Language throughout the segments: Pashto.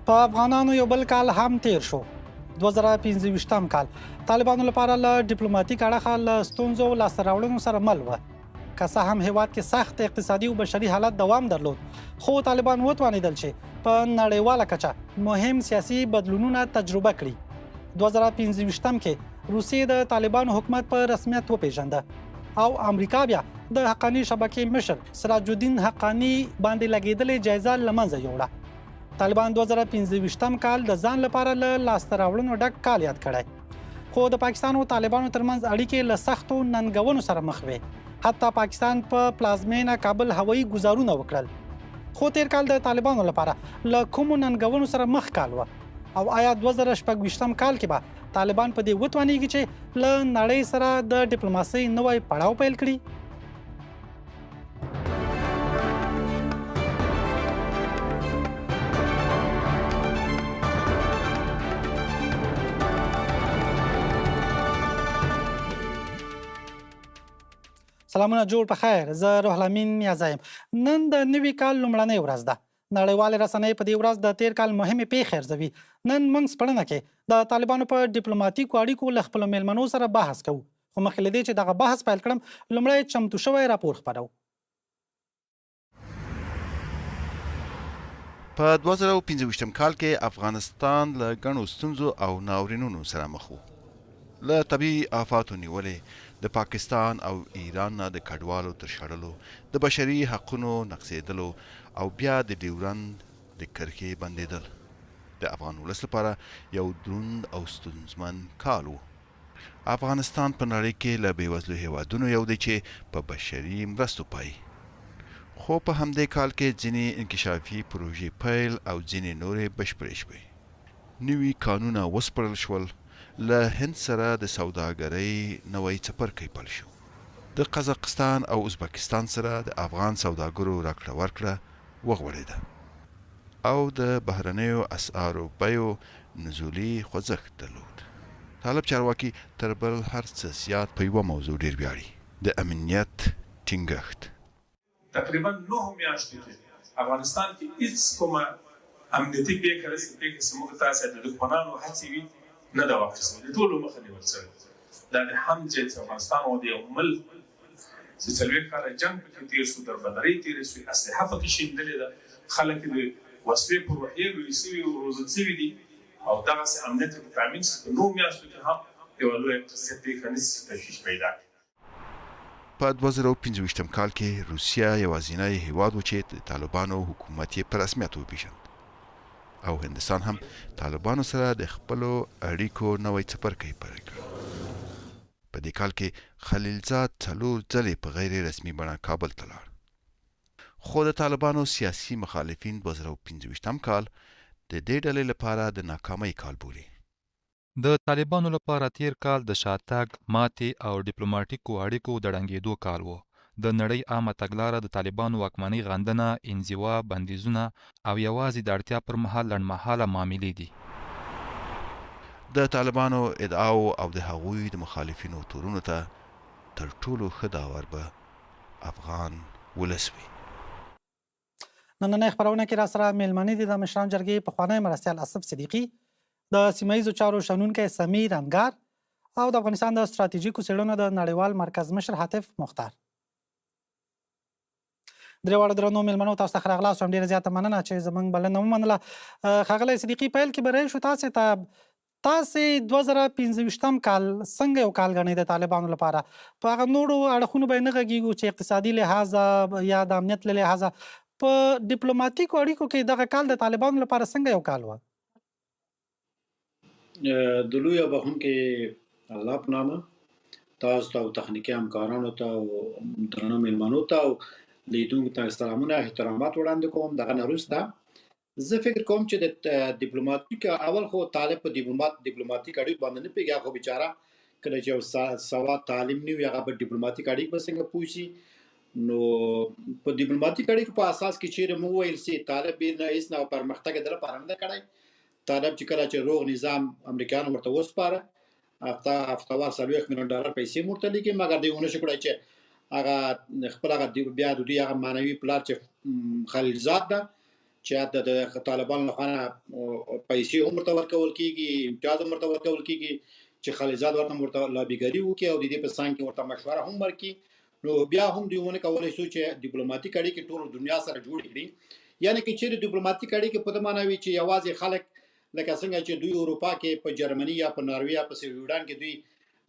په افغانانو یو بل کال هم تیر شو 2015 کال طالبانو لپاره له ډیپلوماټیک اړخه له ستونزو لاسته راوړنو سره مل و که څه هم هیواد کې سخت اقتصادي او بشري حالت دوام درلود خو طالبان وتوانیدل چې په نړیواله کچه مهم سیاسي بدلونونه تجربه کړي 2015 کې روسیې د طالبانو حکومت په رسمیت وپیژنده او امریکا بیا د حقانی شبکې مشر سراج الدین حقانی باندې لګیدلې جایزه له منځه یوړه طالبان 2015 کال د ځان لپاره له لاسته راوړنو ډک کال یاد کړی خو د پاکستان او طالبانو ترمنځ اړیکې له سختو ننګونو سره مخ وې حتی پاکستان په پلازمینه کابل هوایي ګزارونه وکړل خو تیر کال د طالبانو لپاره له کومو ننګونو سره مخ کال و او آیا 2016 کال کې به طالبان په دې وتوانیږي چې له نړۍ سره د ډیپلوماسۍ نوی پړاو پیل کړي سلامونه جوړ په خیر زه روح الامین میازایم نن د نوي کال لومړنۍ ورځ ده نړیوالې رسنۍ په دې ورځ د تیر کال مهمې پیښې ارزوي نن موږ سپړنه کې د طالبانو په ډیپلوماټیکو اړیکو له خپلو میلمنو سره بحث کوو خو مخکې له دې چې دغه بحث پیل کړم لومړی چمتو شوی راپور خپروو په 2015 کال کې افغانستان له ګڼو ستونزو او ناورینونو سره مخ و له طبیعي آفاتو نیولې د پاکستان او ایران نه د کډوالو تر شړلو د بشري حقونو نقضېدلو او بیا د ډیورند د کرښې بندېدل د افغان ولس لپاره یو دروند او ستونزمن کال و افغانستان په نړۍ کې له بېوزلو هیوادونو یو دی چې په بشري مرستو پایي خو په همدې کال کې ځینې انکشافي پروژې پیل او ځینې نورې بشپړې شوې نوي قانونه وسپړل شول له هند سره د سوداګرۍ نوی څپرکی پیل شو د قزاقستان او ازبکستان سره د افغان سوداګرو راکړه ورکړه وغوړېده او د بهرنیو اسعارو بیو نزولي خوځښت درلود طالب چارواکي تر بل هر څه زیات په یوه موضوع ډېر ویاړي د امنیت ټینګښت تقریبا 9 میاشتې کې افغانستان کې هیڅ کومه امنیتي پیښه زموږ تاسو د دښمنانو هڅې وي نه دا واخیستل د ټولو مخه نیول شوې دا د هم چې افغانستان او د یو ملک چې څلوېښت کاله جنګ پکې تېر شو دربدرۍ تېرې شوې اسلحه پکې شیندلې ده خلک د وسلې پر وحیې لوی شوي او روزل شوي دي او دغسې امنیت په تامین شي په 9 میاشتو کې هم یوه لویه اقتصادي پیښه نشي تشویش پیدا کړي په 2015 کال کې روسیه یوازینی هیواد و چې د طالبانو حکومت یې په رسمیت وپېژند او هندستان هم طالبانو سره د خپلو اړیکو نوی څپرکی پیل کړ په دې کال کې خلیلزاد 4 ځلې په غیر رسمي بڼه کابل ته لاړ خو د طالبانو سیاسي مخالفین 2015 کال د دې ډلې لپاره د ناکامۍ کال بولي د طالبانو لپاره تیر کال د شاتګ ماتې او ډیپلوماټیکو اړیکو د ړنګېدو کال و د نړۍ عامه تګلاره د طالبانو واکمنۍ غندنه انزوا بندیزونه او یوازې د اړتیا پر مهال لنډمهاله معاملې دي د طالبانو ادعاو او د هغوی د مخالفینو تورونو ته تر ټولو ښه داور به افغان ولس وي نننۍ خپرونه کې را سره میلمنې دي د مشران جرګې پخوانی مرستیال اسف صدیقي د سیمه ییزو چارو شنونکی سمیر انګار او د افغانستان د ستراتیژیکو څېړنو د نړیوال مرکز مشر حاتف مختار درېواړو درنو میلمنو تاسو ته ښه راغلاست هم ډېره زیاته مننه چې زموږ بلنه ومنله ښاغلی صدیقي پیل کې به شو تاسې 2015 کال څنګه یو کال ګڼئ د طالبانو لپاره په هغه نورو اړخونو به یې نه غږېږو چې اقتصادي لحاظه یا د امنیت له لحاظه په ډیپلوماټیکو اړیکو کې دغه کال د طالبانو لپاره څنګه یو کال و د لوی بخښونکي الله په نامه تاسو ته او تخنیکي همکارانو ته او درنو میلمنو ته او لیدونکو ته سلامونه احترامات وړاندې کوم دغه نه وروسته زه فکر کوم چې د ډیپلوماټیک اول خو طالب په ډیپلوماټیک اړیکو باندې نه پوهېږي خو بیچاره کله چې یو سواد تعلیم نه وي هغه په ډیپلوماټیک اړیکو به څنګه پوه شي نو په ډیپلوماټیک اړیکو په اساس کې چیرې موږ ویل سي طالب نه هیڅ نه پرمختګ د لپاره نه کړی طالب چې کله چې روغ نظام امریکایانو ورته وسپاره هفتهوار $40 میلیون پیسې ورته لیکي مګر دوی ونه شو کړی چې هغه خپل هغه بیا د دوی هغه معنوي پلار چې خلیلزاد ده چې د طالبانو لخوا پیسې هم ورته ورکول کېږي، امتیاز هم ورته ورکول کېږي چې خلیزات ورته لابیګري وکړي او د دې په څنګ کې ورته مشوره هم ورکړي، نو بیا هم دوی ونه کولی شو چې ډیپلوماټیک اړیکې ټول دنیا سره جوړ کړي. یعنې که چیرې ډیپلوماټیک اړیکې په دې معنی وي چې یوازې خلک لکه څنګه چې دوی اروپا کې په جرمني یا په ناروې یا په سویډن کې دوی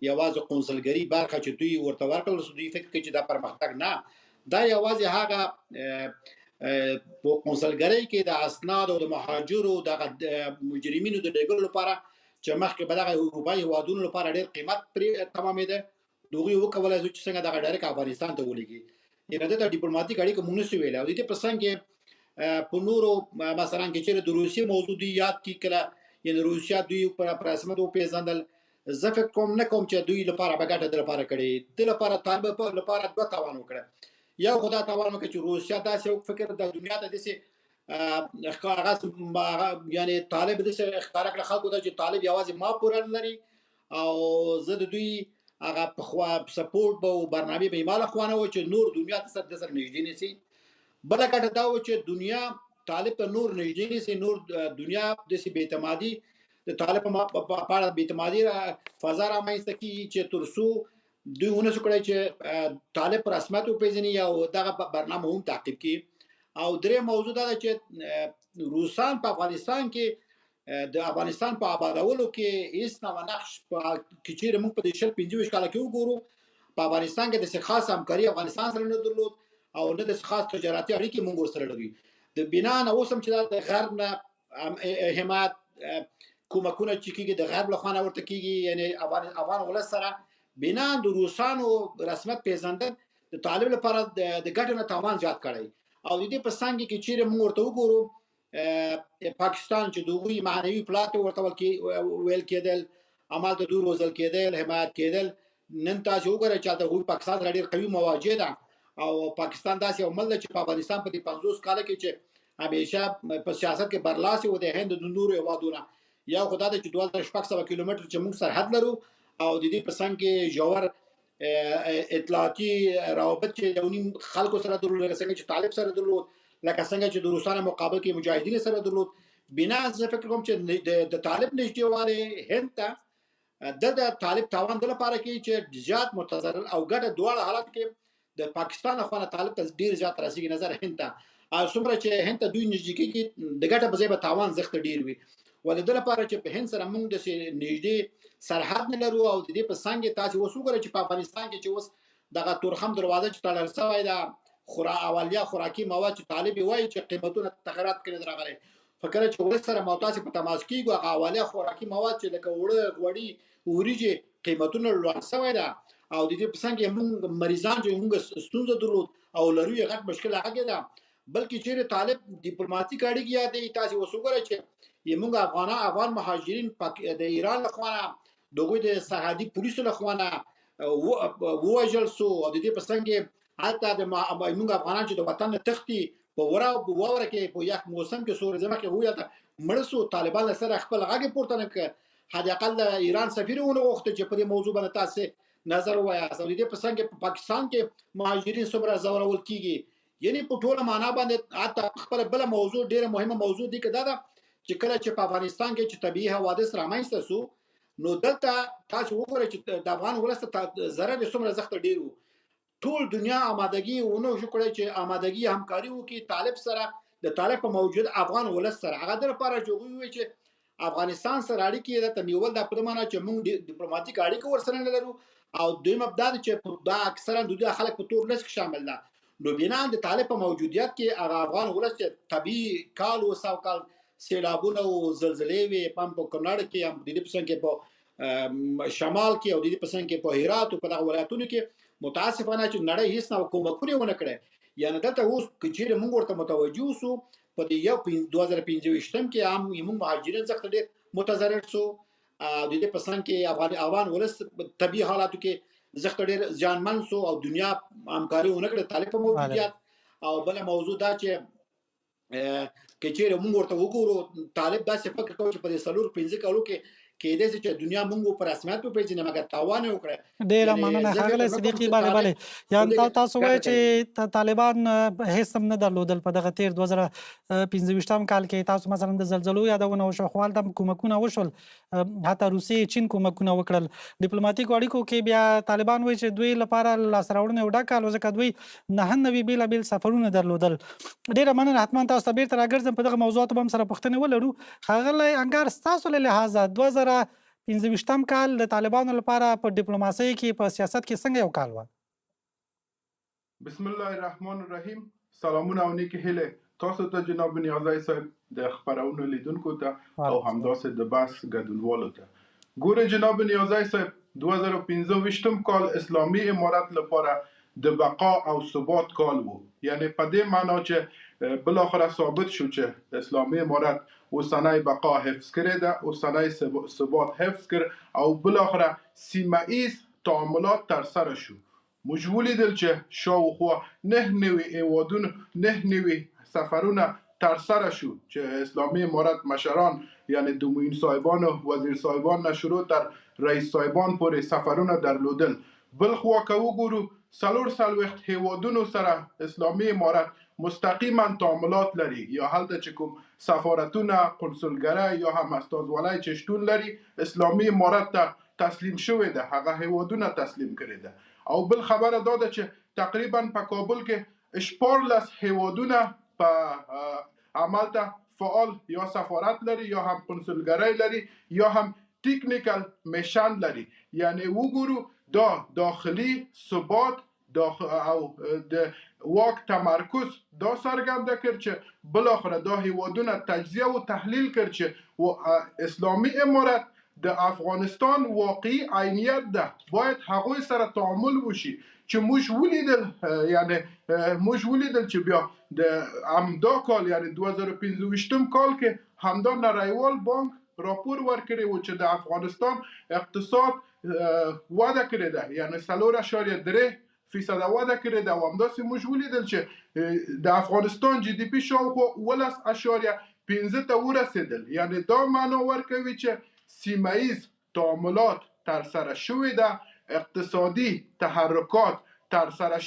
یوازې قونسلګري برخه چې دوی ورته ورکړل شو، دوی فکر کوي چې دا پرمختګ نه، دا یوازې هغه په قونسلګرۍ کې د اسناد او د مهاجرو د مجرمینو د لېږلو لپاره چې مخکې به دغه اروپایي هېوادونو لپاره ډېر قیمت پرې تمامېده، د هغوی وکولی شو چې څنګه دغه ډایرکټ افغانستان ته ولېږي. یعنې دلته ډیپلوماټیک اړیکه موږ نشو ویلی. او د دې په څنګ کې په نورو مثلا کې چېرې د روسیې موضوع دوی یاد کړي، کله یعنې روسیه دوی په رسمیت وپېژندل، زه فکر کوم نه کوم چې دوی لپاره به ګټه د لپاره کړې، د لپاره طالب لپاره دوه تاوان وکړه. یو خو دا تاوان وکړه چې روسیه داسې فکر د دنیا ته داسې یعنې طالب داسې ښکاره کړه خلکو ته چې طالب یوازې ما پورې لري او زه د دوی هغه پخوا سپورټ به او برنامې به یې ما لخوا نه و چې نور دنیا ته د سره نږدې نیسي. بله ګټه دا و چې دنیا طالب ته نور نږدې نیسي، نور دنیا داسې بې اعتمادي د طالب په اړه بې اعتمادي فضا رامنځته کړي چې تر څو دوی ونه شو کړی چې طالب په رسمیت وپېژني او دغه برنامه هم تعقیب کړي. او درې موضوع دا ده چې روسان په افغانستان کې د افغانستان په آبادولو کې هیڅ نوع نقش که چیرې موږ په دې 25 کاله کې وګورو، په افغانستان کې داسې خاص همکاري افغانستان سره نه درلود او نه داسې خاص تجارتي اړیکې موږ ورسره لرو. د بنا نه اوس هم چې د غرب نه حمایت کومکونه چې کېږي د غرب لخوا نه ورته کېږي، یعنې افغان ولس سره بنا د روسانو رسمیت پېژندل د طالب لپاره د ګټې نه تاوان زیات کړی. او د دې په څنګ کې چیرې موږ ورته وګورو پاکستان چې د هغوی معنوي پلار ته ورته ویل کېدل، همالته دوی روزل کېدل، حمایت کېدل، نن تاسو وګورئ چې هلته هغوی پاکستان سره ډېر قوي مواجه ده او پاکستان داسې یو ملک ده چې په افغانستان په دې 50 کاله کې چې همیشه په سیاست کې برلاسي و د هند د نورو هېوادونه، یو خو دا ده چې 2600 کیلومتر چې موږ سرحد لرو او د دې په څنګ کې ژور اطلاعاتي روابط چې یو نیم خلکو سره درلود، لکه څنګه چې طالب سره درلود، لکه څنګه چې د روسانو مقابل کې مجاهدین سره درلود. بنا زه فکر کوم چې د طالب نږدېوالی هند ته د طالب تاوان د لپاره کې چې زیات متضرر او ګټه دواړه حالت کې د پاکستان لخوا طالب ته ډېر زیات رسېږي نظر هند ته، او څومره چې هند ته دوی نږدې کېږي د ګټه په ځای به تاوان زښته ډېر وي. ولې د لپاره چې په هند سره موږ داسې نږدې سرحد نه لرو او د دې په څنګ کې تاسې اوس وګورئ چې په افغانستان کې چې اوس دغه تورخم دروازه چې تړل شوی ده، اولیا خوراکي مواد چې طالب یې وایي چې قیمتونه تغیرات کړي راغلي، فکر چې ولس سره ما تاسې په تماس کېږو، هغه اولیا خوراکي مواد چې لکه اوړه، غوړي، وریجې قیمتونه لوړ شوی ده او د دې په څنګ کې موږ مریضان چې موږ ستونزه درلود او لرو یې غټ مشکل هغه کې ده. بلکې چیرې طالب ډیپلوماټیک اړیکې یادوي، تاسې اوس وګورئ چې موږ افغان مهاجرین د ایران لخوا نه د هغوی د سرحدي پولیسو لخوا نه ووژل سو او د دې په څنګ کې هلته موږ افغانان چې د وطن نه تښتي په واوره کې په یخ موسم کې څو ورځې مخکې هغوی هلته مړه سو، طالبان له سره خپل غږ یې پورته نه کړ، حد اقل د ایران سفیر یې ونه غوښته چې په دې موضوع باندې تاسې نظر ووایاست. او د دې په څنګ کې په پاکستان کې مهاجرین څومره ځورول کېږي، یعنې په ټوله معنا باندې حتی خپله بله موضوع ډېره مهمه موضوع دی که دا ده چې کله چې په افغانستان کې چې طبیعي حوادث رامنځته سو، نو دلته تاسو وګورئ چې د افغان ولس ته ضرر یې څومره زښته ډېر و. ټول دنیا آمادګي ونه شو کړی چې آمادګي همکاري وکړي طالب سره، د طالب په موجود افغان ولس سره، هغه د لپاره چې هغوی ووایي چې افغانستان سره اړیکې درته نیول دا په دې معنی چې موږ ډیپلوماټیک اړیکه ورسره نه لرو، او دویمه دا ده چې دا اکثرا د دوی خلک په تور لست کې شامل ده. نو بنا د طالب په موجودیت کې هغه افغان ولس چې طبیعي کال و سو کال سیلابونه او زلزلې وې، هم په کونړ کې، هم د دې په څنګ کې په شمال کې او د دې په څنګ کې په هرات او په دغه ولایتونو کې متاسفانه چې نړۍ هیڅ نوع کومکونه ونه کړی. یعنې دلته اوس که چیرې موږ ورته متوجه اوسو په دې 2025 کې هم موږ مهاجرین څخه ډېر متضرر سو، د دې په څنګ کې افغان ولس طبیعي حالاتو کې زښته ډېر زیانمن سو او دنیا همکاري ونه کړې طالب په موجودیت. او بله موضوع دا چې که چیرې موږ ورته وګورو، طالب داسې فکر کوي چې په دې 4-5 کالو کې کېدای شي چې دنیا موږ په رسمیت وپېژني مګر تاوان یې وکړی. ډېره مننه ښاغلی صدیقي. بله یعنې تاسو وایئ چې طالبان هېڅ هم نه درلودل په دغه تېر 2015 کال کې. تاسو مثلا د زلزلو یادونه وشوه، خو هلته کومکونه وشول، حتی روسیې چین کومکونه وکړل. ډیپلوماټیکو اړیکو کې بیا طالبان وایي چې دوی لپاره لاسته راوړنې یو ډک کال و، ځکه دوی 9 بېلابېل سفرونه درلودل. ډېره مننه. حتما تاسو ته بیرته راګرځم، په دغه موضوعاتو به هم سره پوښتنې ولرو. ښاغلی انګار، ستاسو له لحاظه 2015 کال د طالبانو لپاره په ډیپلوماسۍ کې په سیاست کې څنګه یو کال و؟ بسم الله الرحمن الرحیم. سلامونه او نیکی هیله تاسو ته جناب نیازی صاحب، د خبرونو لیدونکو ته او همداسې د بحث ګډونوالو ته. ګوره جناب نیازی صاحب، 2015 کال اسلامی امارت لپاره د بقا او ثبات کال و. یعنی په دې معنا چې بالاخره ثابت شو چې اسلامی امارت اوسنۍ بقا حفظ کړې ده، اوسنۍ ثبات حفظ کړ او بالاخره سیمه ایز تعاملات تر سره شو. موږ ولیدل چې شاوخوا 9 نوي سفرونه تر سره شو چې اسلامی امارت مشران یعنی د معین صاحبان و وزیر صاحبان نه شروع تر رئیس صاحبان پورې سفرونه درلودل. بل خوا که وګورو 40 هیوادونو سره اسلامی امارت مستقیما تعاملات لري، یا هلته چې کوم سفارتونه، قنصلګرۍ یا هم استازوالۍ چې شتون لري اسلامی امارت ته تسلیم شوی ده، هغه هیوادونه تسلیم کړي ده. او بل خبره دا ده چې تقریبا په کابل کې 14 هیوادونه په عمل ته فعال یا سفارت لري یا هم قنصلګرۍ لري یا هم ټیکنیکل میشن لري. یعنی وګورو دا داخلي ثبات او د واک تمرکز دا څرګنده کړ چې بالاخره دا هیوادونه تجزیه او تحلیل کړ چې اسلامی امارت د افغانستان واقعي عینیت ده، باید هغوی سره تعامل وشي. چې موږ ولیدل یعنی موږ ولیدل چې بیا د همدا کال یعنی 2015 کال کې همدا نړیوال بانک راپور ورکړی و چې د افغانستان اقتصاد وده کړې ده، یعنی 4.3% وده کړې ده. او همداسې موږ ولیدل چې د افغانستان GDP شاوخوا 11.5 ته ورسېدل. یعنی دا معنا ورکوي چې سیمه‌ایز تعاملات تر سره شوی ده، اقتصادی تحرکات تر سره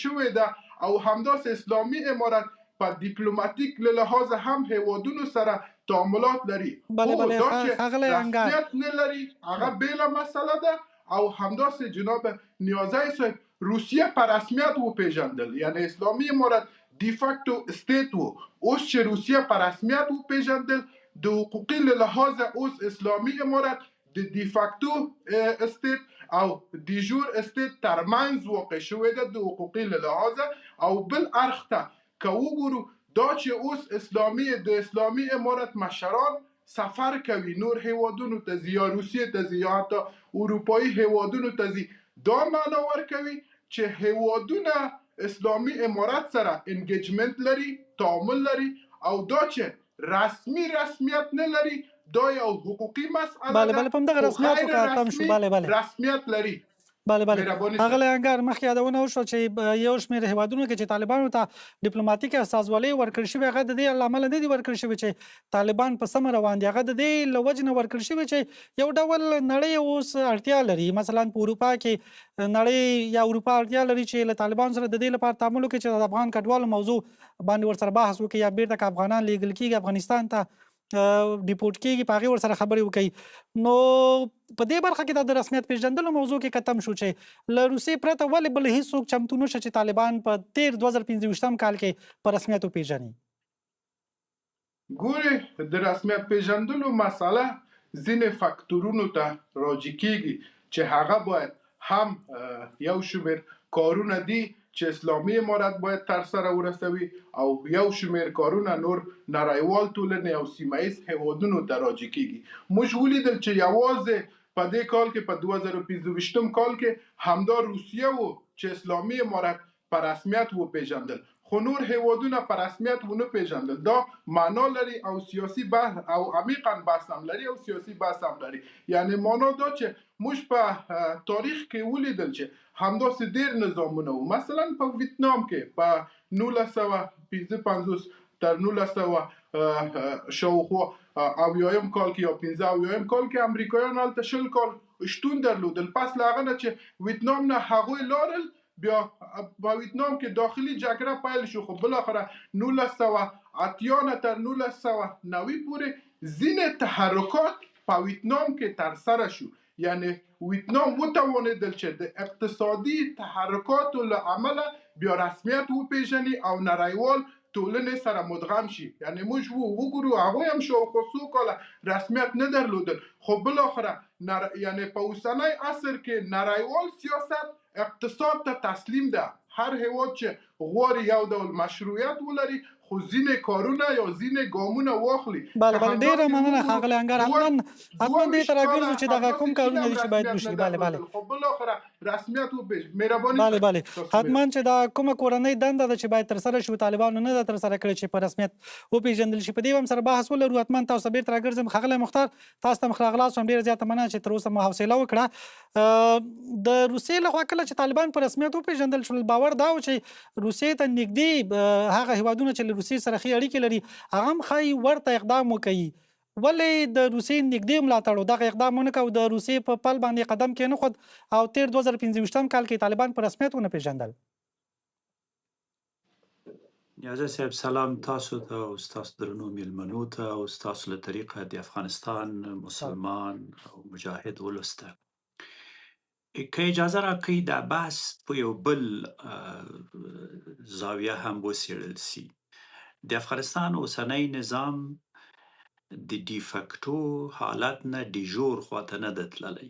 شوی ده او همداسې اسلامی امارت په دیپلماتیک لحاظ هم هیوادونو سره تعاملات لري. بله ښاغلی انګار، رسمیت نه لري هغه بیله مسله ده. او همداسې جناب نیازی صاحب روسیه په رسمیت وپیژندل، یعنی اسلامی امارت دیفاکتو استیت و. اوس چې روسیه په رسمیت وپیژندل د حقوقي لحاظ اوس اسلامی امارت د دیفاکتو استیت او دیجور استیت ترمنځ واقع شوی ده د حقوقي لحاظ. او بل اړخ ته که وګورو دا چې اوس د اسلامی امارت مشران سفر کوي، نور هیوادونو ته ځي یا روسیې ته ځي یا حتی اروپایي هیوادونو ته ځي، دا معنا ورکوي چې هیوادونه اسلامی امارت سره انګیجمنت لري، تعامل لري. او دا چې رسمیت نه لري دا یو حقوقي مسئله ده. بله په همدغه رسمیت وکاتم شو. بله رسمیت لري. بله ښاغلی انګار، مخکې یادونه وشوه چې یو شمېر هیوادونو کې چې طالبانو ته ډیپلوماټیک استازولۍ ورکړل شوې، هغه د دې له امله نه دي ورکړل شوي چې طالبان په سمه روان دي، هغه د دې له وجې نه ورکړل شوي چې یو ډول نړۍ اوس اړتیا لري. مثلا په اروپا کې نړۍ یا اروپا اړتیا لري چې له طالبانو سره د دې لپاره تعامل وکړي چې د افغان کډوالو موضوع باندې ورسره بحث وکړي، یا بیرته که افغانان لیږل کېږي افغانستان ته ډیپورټ کېږي په هغې ورسره خبرې وکړي. نو په دې برخه کې د رسمیت پېژندلو موضوع کې کتم شو چې له روسیې پرته ولې بل هېڅوک چمتو نشه چې طالبان په تېر 2015 کال کې په رسمیت وپېژني؟ ګورې د رسمیت پېژندلو مسله ځینې فکتورونو ته راجع کېږي چې هغه باید هم یو شمېر کارونه دي چې اسلامی امارت باید تر سره ورسوي او یو شمېر کارونه نور نړیوال ټولنې او سیمه ایز هیوادونو ته راجع کېږي. موږ ولیدل چې یوازې په دې کال کې په 2015 کال کې همدا روسیه و چې اسلامی امارت په رسمیت وپېژندل، خو نور هیوادونه په رسمیت ونه پیژندل. دا معنا لري او سیاسي بحث او عمیقا بحث هم لري او سیاسي بحث هم لري. یعنی معنا دا چې موږ په تاریخ کې ولیدل چې همداسې ډېر نظامونه و. مثلا په ویتنام کې په 1955 تر 1900 شاوخوا اویایم کال کې یا 15 اویایم کال کې امریکایان هلته 20 کال شتون درلودل. پس له هغه نه چې ویتنام نه هغوی لاړل، بیا په ویتنام کې داخلي جګړه پیل شو، خو بالاخره 1980 نه تر 1990 پورې ځینې تحرکات په ویتنام کې ترسره شو. یعنی ویتنام وتوانېدل چې د اقتصادي تحرکاتو له امله بیا رسمیت وپیژني او نړیوال ټولنې سره مدغم شي. یعنی موږ وګورو هغوی هم شاوخوا څو کاله رسمیت نه درلودل، خو بالاخره یعنی په اوسنی عصر کې نړیوال سیاست اقتصاد ته تسلیم ده. هر هیواد چې غواړي یو ډول مشروعیت ولري، خو ځینې کارونه یا ځینې ګامونه واخلي. بله ډېره مننه ښاغلی انګار. حتما دې ته راګرځو چې دغه کوم کارونه دي چې باید وشي. بله خو بالاخره رسمیت مهرباني بله حتما چې دا کومه کورنۍ دنده ده چې باید ترسره شي، طالبانو نه ده ترسره کړې چې په رسمیت وپېژندل شي. په دې هم سره بحث ولرو. حتما تاسو ته بیرته راګرځم. ښاغلی مختار، تاسو ته مخ راغلاست، ډېره زیاته مننه چې تر اوسه مو حوصله وکړه. د روسیې لخوا کله چې طالبان په رسمیت وپېژندل شول، باور دا و چې روسیې ته نږدې هغه هیوادونه چې له روسیې سره ښې اړیکې لري هغه هم ښایي ورته اقدام وکوي. ولې د روسیې نږدې ملاتړ دغه اقدام ونه کړ، د روسیې په پل باندې قدم کېنښود او تېر 2015 کال کې طالبان په رسمیت ونه پېژندل؟ نیازه صاحب سلام تاسو ته او ستاسو درنو میلمنو ته او ستاسو له طریقه د افغانستان مسلمان او مجاهد ولس ته. که اجازه راکړئ دا بحث په یو بل زاویه هم وڅېړل سي. د افغانستان اوسنی نظام د ډیفکټو حالت نه ډیژور خواته نه ده تللی.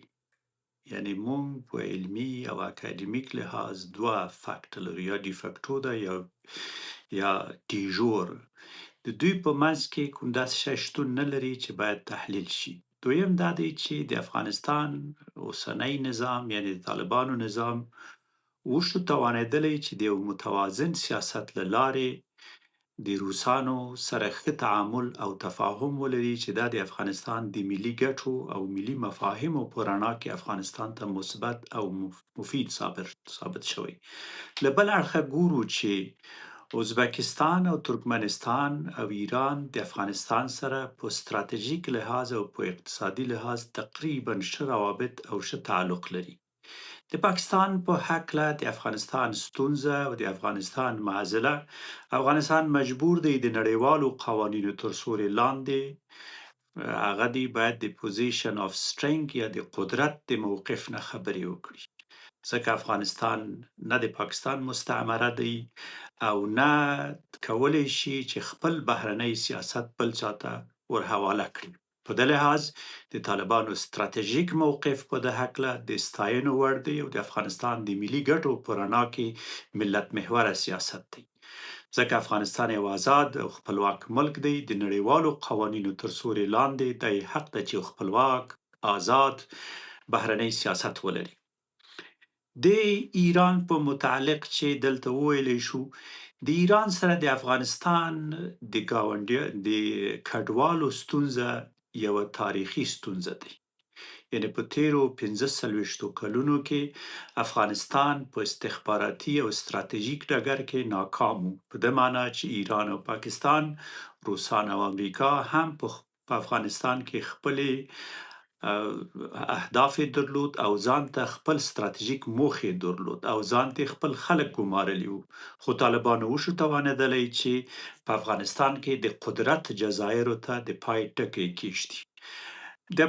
یعنی مونږ په علمي او اکاډمیک لحاظ دوه فکټ لرو، یا ډیفکټو ده یا ډیژور. د دوی په منځ کې کوم داسې شی شتون نه لري چې باید تحلیل شي. دویم دا دی چې د افغانستان اوسنی نظام یعنی د طالبانو نظام وشو توانېدلی چې د یو متوازن سیاست له لارې د روسانو سره ښه تعامل او تفاهم ولري چې دا د افغانستان د ملي ګټو او ملي مفاهیمو په رڼا کې افغانستان ته مثبت او مفید ثابت شوی. له بل اړخه ګورو چې ازبکستان او ترکمنستان او ایران د افغانستان سره په ستراتیژیک لحاظ او په اقتصادي لحاظ تقریبا ښه روابط او ښه تعلق لري. د پاکستان په هکله د افغانستان ستونزه او د افغانستان معضله، افغانستان مجبور دی د نړیوالو قوانینو تر سوري لاندې هغه دی باید د پوزیشن آف سټرنګ یا د قدرت د موقف نه خبرې وکړي، ځکه افغانستان نه د پاکستان مستعمره دی او نه کولی شي چې خپل بهرنی سیاست بل چاته ورحواله کړي. په دې لحاظ د طالبانو ستراتیژیک موقف په د هکله د ستاینو وړ دی او د افغانستان د ملي ګټو په رڼا کې ملت محوره سیاست دی، ځکه افغانستان یو آزاد او خپلواک ملک دی. د نړیوالو قوانینو تر سوري لاندې د حق ته چې خپلواک آزاد بهرنی سیاست ولري. د ایران په متعلق چې دلته وویلی شو، د ایران سره د افغانستان د کډوالو ستونزه یوه تاریخي ستونزه دی. یعنی په تیرو 15 کلونو کې افغانستان په استخباراتي او ستراتیژیک ډګر کې ناکام و، په دې معنی چې ایران او پاکستان، روسان او امریکا هم په افغانستان کې خپلې اهداف درلود او ځان ته خپل ستراتیژیک موخې درلود او ځان ته خپل خلک ګمارلی وو. خو طالبانو وشو توانېدلی چې په افغانستان کې د قدرت جزایرو ته د پای ټکی کېږدي.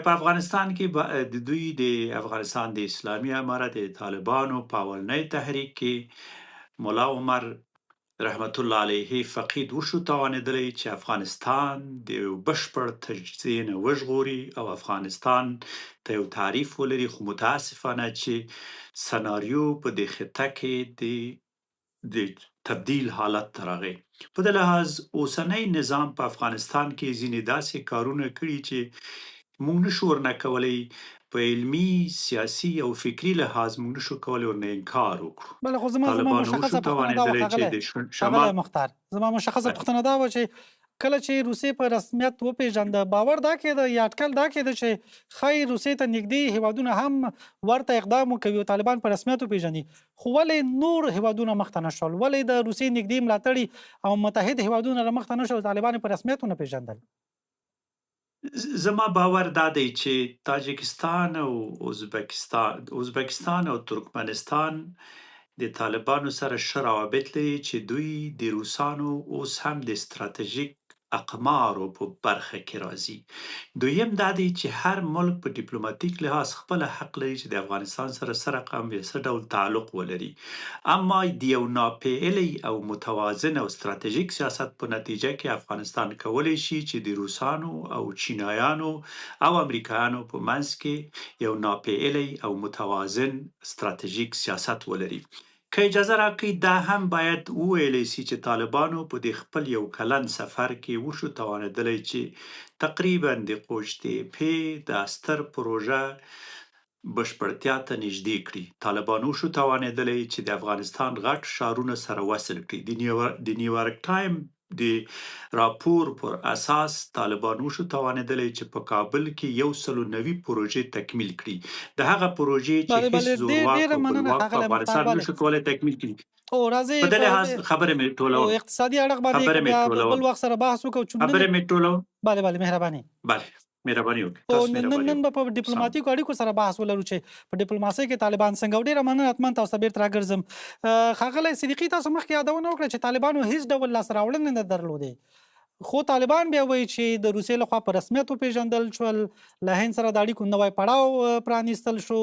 په افغانستان کې د دوی د افغانستان د اسلامي امارت د طالبانو په اولنی تحریک کې مولا عمر رحمت الله علیه فقید وشو توانېدلی چې افغانستان د یو بشپړ تجزیې نه وژغوري او افغانستان ته یو تعریف ولري. خو متاسفانه چې سناریو په دې خطه کې د تبدیل حالت ته راغی. په دې لحاظ اوسنی نظام په افغانستان کې ځینې داسې کارونه کړي چې موږ نشو ورنه کولی، په علمي، سیاسي او فکري لحاظ موږ نشو کولی ورنه انکار وکړو. بله، خو زما مشخصه پوښتنه دا وه ښاغلی مختار، زما مشخصه پوښتنه دا وه چې کله چې روسیې په رسمیت وپېژنده باور دا کېده یا اټکل دا کېده چې ښایي روسیې ته نږدې هیوادونه هم ورته اقدام وکوي او طالبان په رسمیت وپېژني، خو ولې نور هیوادونه مخته نه شول؟ ولې د روسیې نږدې ملاتړي او متحد هیوادونه مخته نه شول، طالبان په رسمیت ونه پېژندل؟ زما باور دا دی چې تاجکستان او ازبکستان او ترکمنستان د طالبانو سره ښه روابط لري چې دوی د روسانو اوس هم د ستراتیژیک اقمارو په برخه کې راځي. دویم دا دی چې هر ملک په ډیپلوماټیک لحاظ خپل حق لري چې د افغانستان سره څه رقم یا څه ډول تعلق ولري، اما د یو ناپېیلي او متوازن او ستراتیژیک سیاست په نتیجه کې افغانستان کولی شي چې د روسانو او چینایانو او امریکایانو په منځ کې یو ناپېیلی او متوازن ستراتیژیک سیاست ولري. که اجازه راکړئ دا هم باید وویلی سي چې طالبانو په دې خپل یو کلن سفر کې وشو توانېدلی چې تقریبا د قوش تیپې دا ستر پروژه بشپړتیا ته نږدې کړي. طالبانو شو توانېدلی چې د افغانستان غټ ښارونه سره وصل کړي. د نیویارک ټایم د راپور پر اساس طالبانو شو توانېدلی چې په کابل کې 190 پروژې تکمیل کړي. د هغه پروژې چې هیڅ زورواک او بلواک په افغانستان نشو کولی تکمیل کړي. او راځي په دې لحاظ خبرې مې ټولول. اقتصادي اړخ باندې بل وخت سره بحث وکړو. خبرې مې ټولول. بله مهرباني. مهرباني وکړئ. نن به په ډیپلوماټیکو اړیکو سره بحث ولرو چې په ډیپلوماسۍ کې طالبان څنګه. ډېره مننه، حتما تاسو ته بیرته راګرځم. ښاغلی صدیقي، تاسو مخکې یادونه وکړه چې طالبانو هیڅ ډول لاسته راوړنې نه درلودې، خو طالبان بیا وایي چې د روسیې لخوا په رسمیت وپېژندل شول، له هند سره د اړیکو نوی پړاو پرانیستل شو،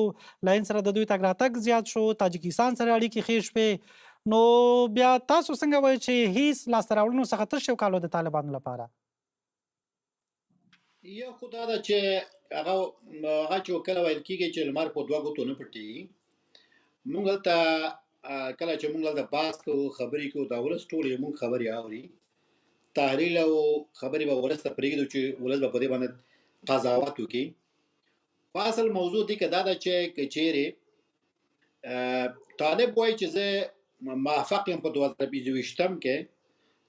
له هند سره د دوی تګ راتګ زیات شو، تاجکستان سره اړیکې ښې شوې. نو بیا تاسو څنګه وایئ چې هیڅ لاسته راوړنو څخه تش یو کال و د طالبانو لپاره؟ یو خو دا ده چې هغه چې کله ویل کېږي چې لمر په دوه ګوتو نه پټېږي. موږ هلته کله چې موږ هلته بحث کوو، خبرې کوو، د ولس ټولې موږ خبرې اوري، تحلیل او خبرې به ولس ته پرېږدو چې ولس به په دې باندې قضاوت وکړي. په اصل موضوع دې کې دا ده چې که چیرې طالب وایي چې زه موافق یم په 2025 کې،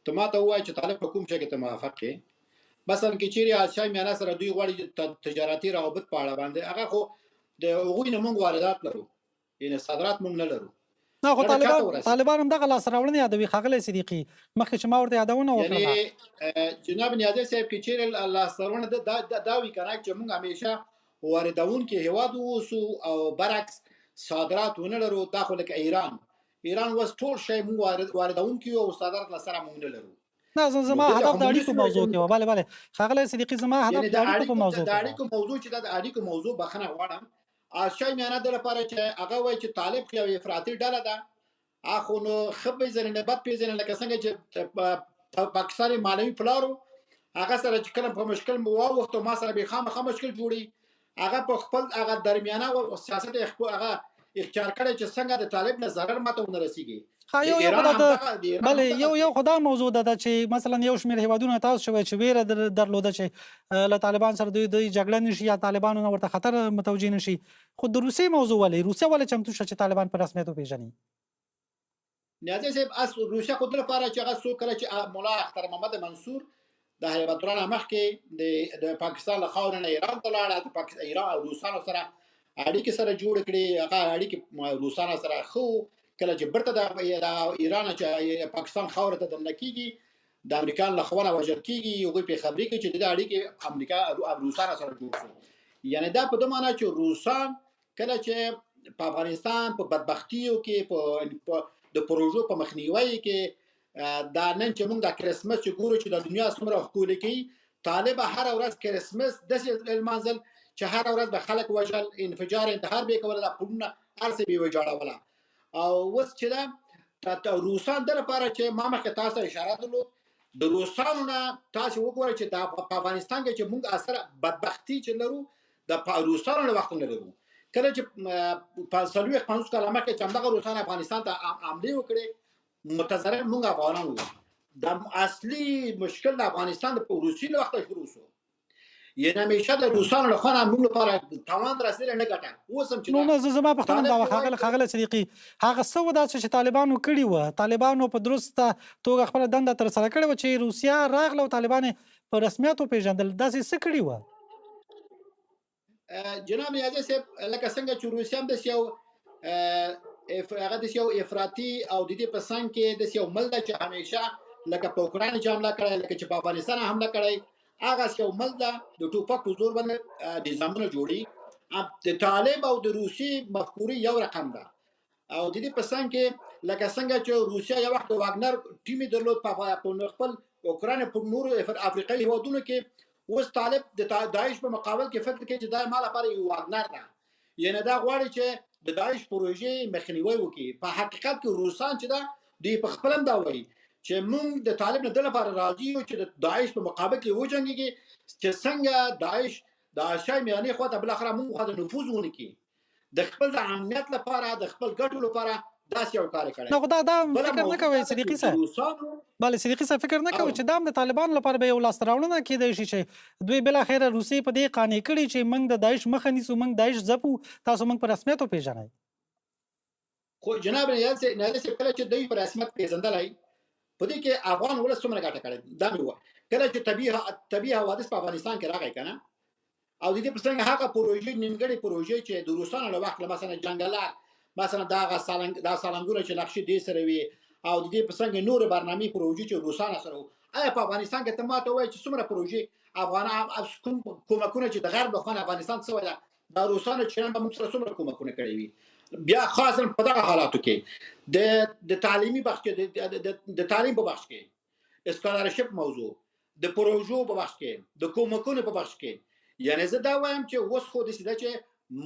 ته ما ته ووایه چې طالب په کوم شی کې ته موافق یې. مثلا که چیرې اسیا میانه سره دوی غواړي تجارتي روابط په اړه باندې، هغه خو د هغوی نه موږ واردات لرو، یعنې صادرات موږ نه لرو. نه خو طالبان هم دغه لاسته راوړنې یادوي ښاغلی صدیقي، مخکې چې ما ورته یادونه وکړله. یعنې جناب نیازی صاحب که چیرې لاسته راوړنه دا وي که نه چې موږ همیشه واردونکي هېواد واوسو او برعکس صادرات ونه لرو. دا خو لکه ایران اوس ټول شی موږ واردونکي یو او صادرات له سره موږ نه لرو. نه زما هدف د اړیکو موضوع کې و. بله ښاغلی صدیقي، زما هدف د اړیکو په موضوع کې د اړیکو موضوع چې دا د اړیکو موضوع بخښنه غواړم اسیا میانه د لپاره چې هغه وایي چې طالب خو یو افراطي ډله ده، خو نو ښه پېژني نه بد پېژني، لکه څنګه چې پاکستان معنوي پلارو هغه سره چې کله په مشکل مو واوښتو ما سره به خامخا مشکل جوړي، هغه په خپل هغه درمیانه سیاست هغه اختیار کړی چې څنګه د طالب نه ضرر ماته ونه رسیږي. یو خدا موضوع ده چې مثلا یو شمېر هیوادونه تاسو شوی چې ویره درلوده چې له طالبان سره دوی جګړه نشي یا طالبانو نه ورته خطر متوجه نشي، خو د روسیې موضوع روسیه ولې چمتو شوه چې طالبان په رسمیت وپېژني؟ نیازی صاحب روسیه خو د لپاره چې هغه څوک کله چې مولا اختر محمد منصور د هیبت الله نه مخکې د پاکستان له خاورې نه ایران ته لاړه، د ایران او روسانو سره اړیکې سره جوړ کړي، هغه اړیکې روسانو سره ښه کله چې برته د ایران چې پاکستان خاورې ته دننه کېږي، د امریکا له خوا نه وژل کېږي، هغوی پرې خبرې کوي چې د اړیکې امریکا او روسانو سره جوړ شو. یعنې دا په دې معنی چې روسان کله چې په افغانستان په بدبختیو کې د پروژو په مخنیوي کې دا نن چې موږ د کرسمس چې ګورو چې د دنیا څومره ښکلې کوي، طالب هر ورځ کرسمس داسې لمانځل چې هر ورځ به خلک وژل، انفجار انتحار به یې کوله، دا پلونه هر څه به یې ویجاړوله. او اوس چې دا روسان د لپاره چې ما مخکې تاسو اشاره درلود، د روسانو نه تاسو وګورئ چې دا په افغانستان کې چې موږ اثر بدبختی چې لرو د روسانو له وخت نه لرو. کله چې په 40-50 کاله مخکې چې همدغه روسان افغانستان ته حملې وکړې، متضرر موږ افغانان وو. د اصلي مشکل د افغانستان د روسي له وخته شروع شو. یعنی همیشه د روسانو له خوا موږ لپاره تاوان رسېدلی نه ګټه اوس هم چې نو دا نه زما پوښتنه دا وه طالب ښاغلی صدیقي هغه څه و داسې چې طالبانو کړي وه طالبانو په درسته توګه خپله دنده ترسره کړې وه چې روسیه راغله او طالبان یې په رسمیت وپېژندل داسې څه کړي وه جناب نیازی صاحب لکه څنګه چې روسیه هم داسې یو هغه داسې یو افراطي او د دې په څنګ کې داسې یو ملک ده چې همیشه لکه په اوکراین چې حمله کړې لکه چې په افغانستان حمله کړې هغه یو ملک ده د ټوپک په زور باندې نظامونه جوړي د طالب او د روسي مفکورې یو رقم ده او د دې په څنګ کې لکه څنګه چې روسیه یو وخت واګنر ټیم درلود په خپل اوکراین په نورو افریقایي هیوادونو کې اوس طالب د داعش په مقابل کې فکر کوي چې دا ما لپاره یو واګنر ده یعنی دا غواړي چې د داعش پروژې مخنیوي وکړي په حقیقت کې روسان چې دا دوی په خپل هم دا وایي چې موږ د طالب نه د لپاره راضي یو چې د داعش په مقابل کې وجنګيږي چې څنګه داعش د آسیا میانې خواته بل اخره موږ خواته نفوذ ونکړي د خپل د امنیت لپاره د خپل ګټو لپاره داسې یو کار کړی نو دا فکر نه کوئ صدیقي صاحب بله صدیقي صاحب فکر نه کوئ چې دا هم د طالبانو لپاره به یو لاسته راوړنه کیدای شي چې دوی بالاخره روسیې په دې قانع کړي چې موږ د داعش مخه نیسو موږ داعش ځپو تاسو موږ په رسمیت وپېژنئ خو جناب نیازی صاحب کله چې دوی په رسمیت پېژندلی په دې کې افغان ولس څومره ګټه کړې دا مې ووایه کله چې طبیعي حوادث په افغانستان کې راغی که نه او د دې په څنګه هغه پروژې نیمګړې پروژې چې د روسانو له وخت مثلا جنګلات مثلا دا سالنګونه چې نقشې دې سره وي او د دې په څنګه نور برنامې پروژې چې روسانو سره وو آیا په افغانستان کې ته ماته وایي چې څومره پروژې افغان کومکونه چې د غرب له خوا افغانستان څه وایي دا روسانو چې نن به موږ سره څومره کومکونه کړي وي بیا خاصا په دغه حالاتو کې د تعلیمي بخش کې د تعلیم په بخش کې اسکالرشپ موضوع د پروژو په بخش کې د کومکونو په بخش کې یعنی زه دا وایم چې اوس خو داسې ده چې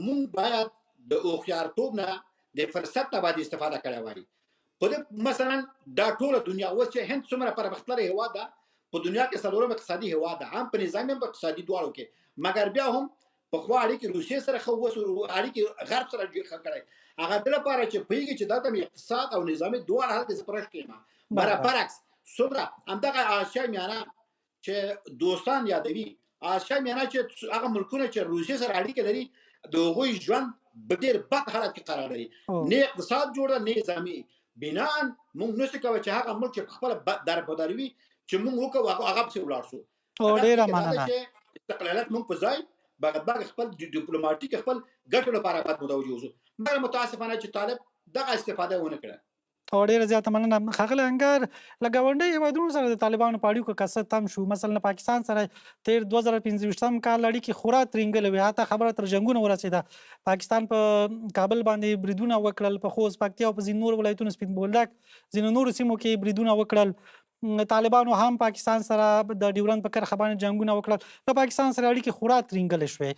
موږ باید د هوښیارتوب نه د فرصت نه باید استفاده کړې وای په دې مثلا دا ټوله دنیا اوس چې هند څومره پرمختللی هېواد ده په دنیا کې څلورم اقتصادي هېواد ده هم په نظامي هم په اقتصادي دواړو کې مګر بیا هم پخوا اړیکې روسیې سره ښه اوس اړیکې غرب سره ښه کړی هغه د لپاره چې پوهېږي چې دلته مې اقتصاد او نظامي دواړه هلته زه پرش کړم برعکس څومره همدغه آسیا میانه چې دوستان یادوي آسیا میانه چې هغه ملکونه چې روسیې سره اړیکې لري د هغوی ژوند په ډېر بد حالت کې قرار لري نه اقتصاد جوړ ده نه نظامي بنا موږ نشو کولی چې هغه ملک چې خپله دربدري وي چې موږ وکړو هغه پسې ولاړ شو ډېره مننه استقلالات موږ په ځای باید خپل ډیپلوماټیک خپل ګټو لپاره باید متوجه اوسو مګر متاسفانه چې طالب دغه استفاده ونه کړه ډېره زیاته مننه ښاغلی انګار له ګاونډیو هېوادونو سره د طالبانو په اړیکو که څه تم شو مثلا پاکستان سره تېر 2015 کال اړیکې خورا ترینګلې وې حتی خبره تر جنګونو ورسېده پاکستان په کابل باندې بریدونه وکړل په خوست پکتیا او په ځینو نورو ولایتونو سپین بولدک ځینو نورو سیمو کې بریدونه وکړل طالبانو هم پاکستان سره د ډیورند په کرښه باندې جنګونه وکړل له پاکستان سره اړیکې خورا ترینګلې شوې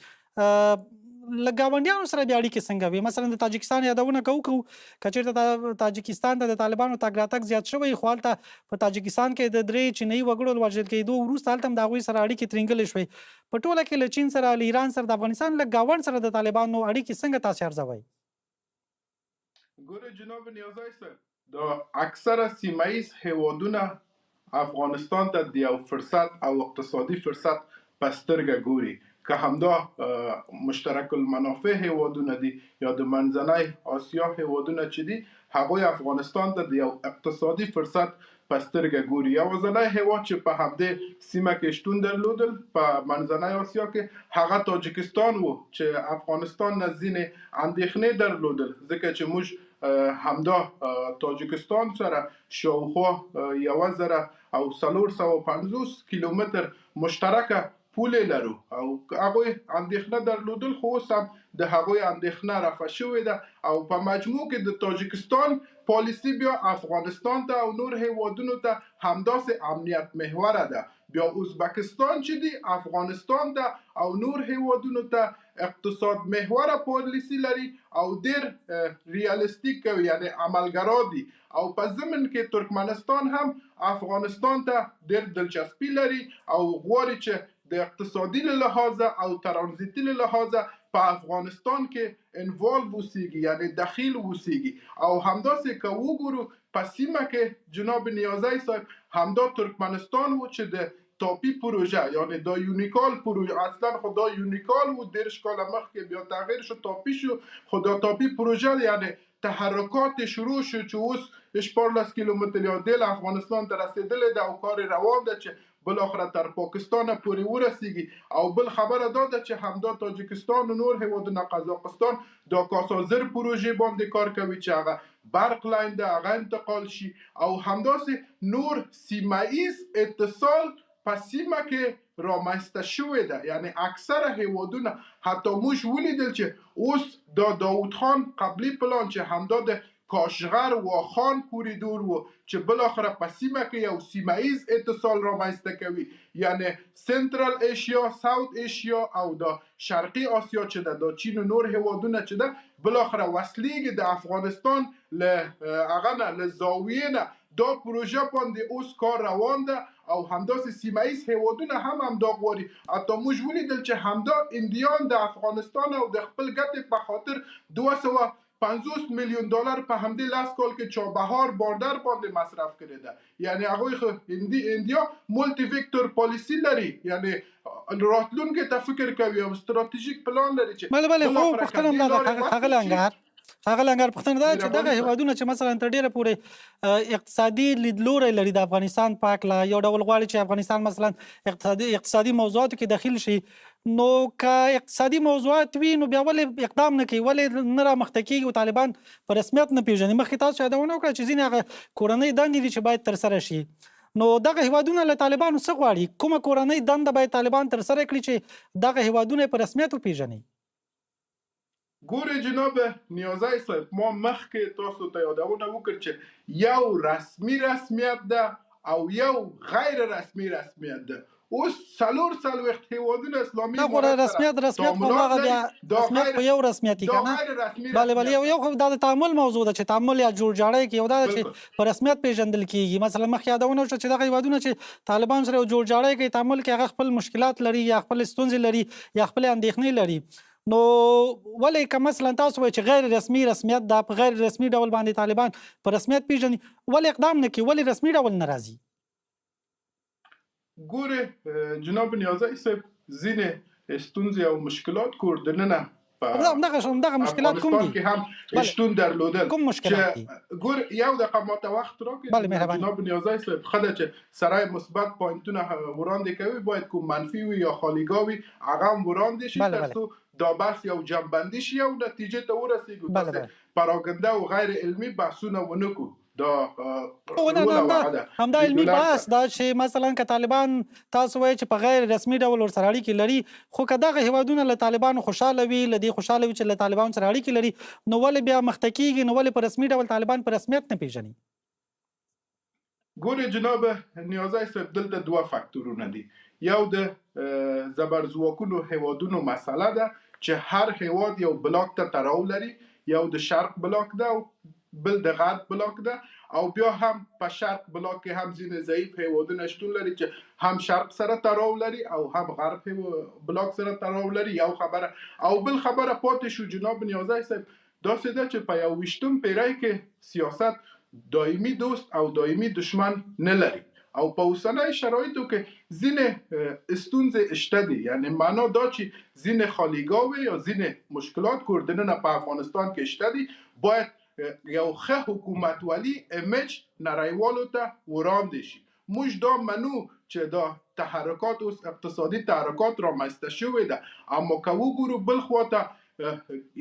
له ګاونډیانو سره بیا اړیکې څنګه وي مثلا د تاجکستان یادونه کوو که چېرته تاجکستان ته د طالبانو تګ راتګ زیات شوی خو هلته په تاجکستان کې د 3 چینایي وګړو د وژل کېدو وروسته هلته هم د هغوی سره اړیکې ترینګلې شوې په ټوله کې له چین سره له ایران سره د افغانستان له ګاونډ سره د طالبانو اړیکې څنګه تاسې ارزوئ ګوره جناب نیازی صاحب د اکثره سیمه‌ایز هیوادونه افغانستان ته د یو فرصت او اقتصادي فرصت په سترګه ګوري که همدا مشترک المنافع هیوادونه دي یا د منځنۍ آسیا هیوادونه چې دي هغوی افغانستان ته د یو اقتصادي فرصت په سترګه ګوري یوازینی هیواد چې په همدې سیمه کې شتون درلودل په منځنۍ آسیا کې هغه تاجکستان و چې افغانستان نه ځینې اندېښنې درلودل ځکه چې موږ همدا تاجکستان سره شاوخوا 1450 کیلومتر مشترکه پولې لرو او هغوی اندېښنه درلودل خو اوس هم د هغوی اندېښنه رفع شوې ده او په مجموع کې د تاجکستان پالیسي بیا افغانستان ته او نور هیوادونو ته همداسې امنیت محوره ده بیا ازبکستان چې دی افغانستان ته او نور هیوادونو ته اقتصاد محوره پالیسي لري او ډېر ریالیستیک یعنی عملګرا دي او په ضمن کې ترکمنستان هم افغانستان ته ډېر دلچسپي لري او غواړي چې د اقتصادي لحاظه او ترانزیتي لحاظه په افغانستان کې انوالو اوسیږي یعنی دخیل اوسیږي او همداسې که وګورو په سیمه کې جناب نیازی صاحب همدا ترکمنستان و چې د تاپی پروژه یعنی دا یونیکال پروژه اصلا خدا یونیکال و درش کال مخکې بیا تغییر شو تاپی شو خدا تاپی پروژه یعنی تحرکات شروع شو چې اوس 14 کیلومتر یا دل افغانستان ته رسیدلې ده او کار روان ده چې بالاخره تر پاکستان پورې ورسیږي او بل خبره دا ده چې همدا تاجکستان و نور هیوادونه قزاقستان دا کاسازر پروژه باندې کار کوي چې هغه برق لاین ده هغه انتقال شي او همداسې نور سیمایز اتصال په سیمه کې رامنځته شوې ده یعنی اکثره هیوادونه حتی موږ ولیدل چې اوس دا داود خان قبلی پلان چې همدا د کاشغر واخان کوریدور و چې بالاخره په سیمه کې یو سیمایز اتصال رامنځته کوي یعنی سنترال ایشیا ساوت ایشیا او دا شرقي آسیا چې ده دا چین و نور هیوادونه چې ده بالاخره وصلیږي د افغانستان له هغه نه له زاویې نه دا پروژه باندې اوس کار روان ده او همداسې سیمایز هیوادونه هم دا غواړي حتی موږ ولیدل چې همدا اندیان د افغانستان او د خپل ګټې په خاطر 250 میلیون دلار په همدې لاس کال کې چابهار باردر باندې مصرف کړی ده یعنی هغوی خو اندیا مولټي ویکټور پالیسی لري یعنی راتلونکي ته فکر کوي او ستراتیژیک پلان لري چې بله خو پوښتنه هم ده هغه لنګر پوښتنه ده چې دغه هیوادونه چې مثلا تر ډیره پورې اقتصادي لیدلوری لري د افغانستان په هکله یو ډول غواړي چې افغانستان مثلا اقتصادي موضوعاتو کې داخل شي نو که اقتصادي موضوعات وي نو بیا ولې اقدام نه کوي ولې نه رامخته کېږي او طالبان په رسمیت نه پېژني مخکې تاسو یادونه وکړه چې ځینې هغه کورنۍ دندې دي چې باید ترسره شي نو دغه هیوادونه له طالبانو څه غواړي کومه کورنۍ دنده باید طالبان ترسره کړي چې دغه هیوادونه په رسمیت وپېژني ګورې جناب نیازی صاحب ما مخکې تاسو ته یادونه وکړ چې یو رسمي رسمیت ده او یو غیر رسمي رسمیت ده اوس 440 هیوادونه اسلامي نه غواړه رسمیت خو هغه بیا رسمیت خو یو رسمیت که نه بله یو خو دا د تعامل موضوع ده چې تعامل یا جوړجاړی کې یو دا ده چې په رسمیت پیژندل کېږي مثلا مخکې یادونه وشوه چې دغه هیوادونه چې طالبان سره یو جوړجاړی کوي تعامل کې هغه خپل مشکلات لري یا خپل ستونزې لري یا خپل اندېښنې لري نو ولې که مثلا تاسو وایئ چې غیر رسمي رسمیت دا په غیر رسمي ډول باندې طالبان په رسمیت پیژني ولې اقدام نه کوي ولې رسمي ډول نه راځي ګورې جناب نیازی صاحب ځینې ستونزې او مشکلات کور دننه دغه مشکلات کوم دي هم شتون درلودل کوم مشکلات دي ګور یو دقیقه ماته وخت راکړئ جناب نیازی صاحب ښه ده چې سړی مثبت پوینټونه وړاندې کوي باید کوم منفي وي یا خالیګاه وي هغه هم وړاندې شي تر څو دا بحث یو جنبندي شي او نتیجې ته ورسیږو داسې پراګنده او غیر علمي بحثونه ونه کړو همدا علمي بحث دا چې مثلا که طالبان تاسو وایئ چې په غیر رسمي ډول ورسره اړیکې لري خو که دغه هیوادونه له طالبانو خوشحاله وي له دې خوشحاله وي چې له طالبانو سره اړیکې لري نو ولې بیا مخته کېږي نو ولې په رسمي ډول طالبان په رسمیت نه پېژني ګورې جناب نیازی صاحب دلته دوه فاکتورونه دي یو د زبرځواکونو هیوادونو مسله ده چې هر هیواد یو بلاک ته تړاو لري یو د شرق بلاک ده او بل د غرب بلاک ده او بیا هم په شرق بلاک کې هم ځینې ضعیف هیوادونه شتون لري چې هم شرق سره تړاو لري او هم غرب بلاک سره تړاو لري یو خبره او بل خبره پاتې شو جناب نیازی صاحب داسې ده چې په 21 پیړۍ کې سیاست دایمي دوست او دایمي دشمن نه لري او په اوسنۍ شرایطو کې ځینې ستونزې شته دي یعنی معنا دا چې ځینې خالیګاه یا ځینې مشکلات کور دننه په افغانستان کې شته دي باید یو ښه حکومتولي ایمیج نړیوالو ته وړاندې شي موږ دا منو چې دا تحرکات اوس اقتصادي تحرکات رامنځته شوې ده اما که وګورو بل خواته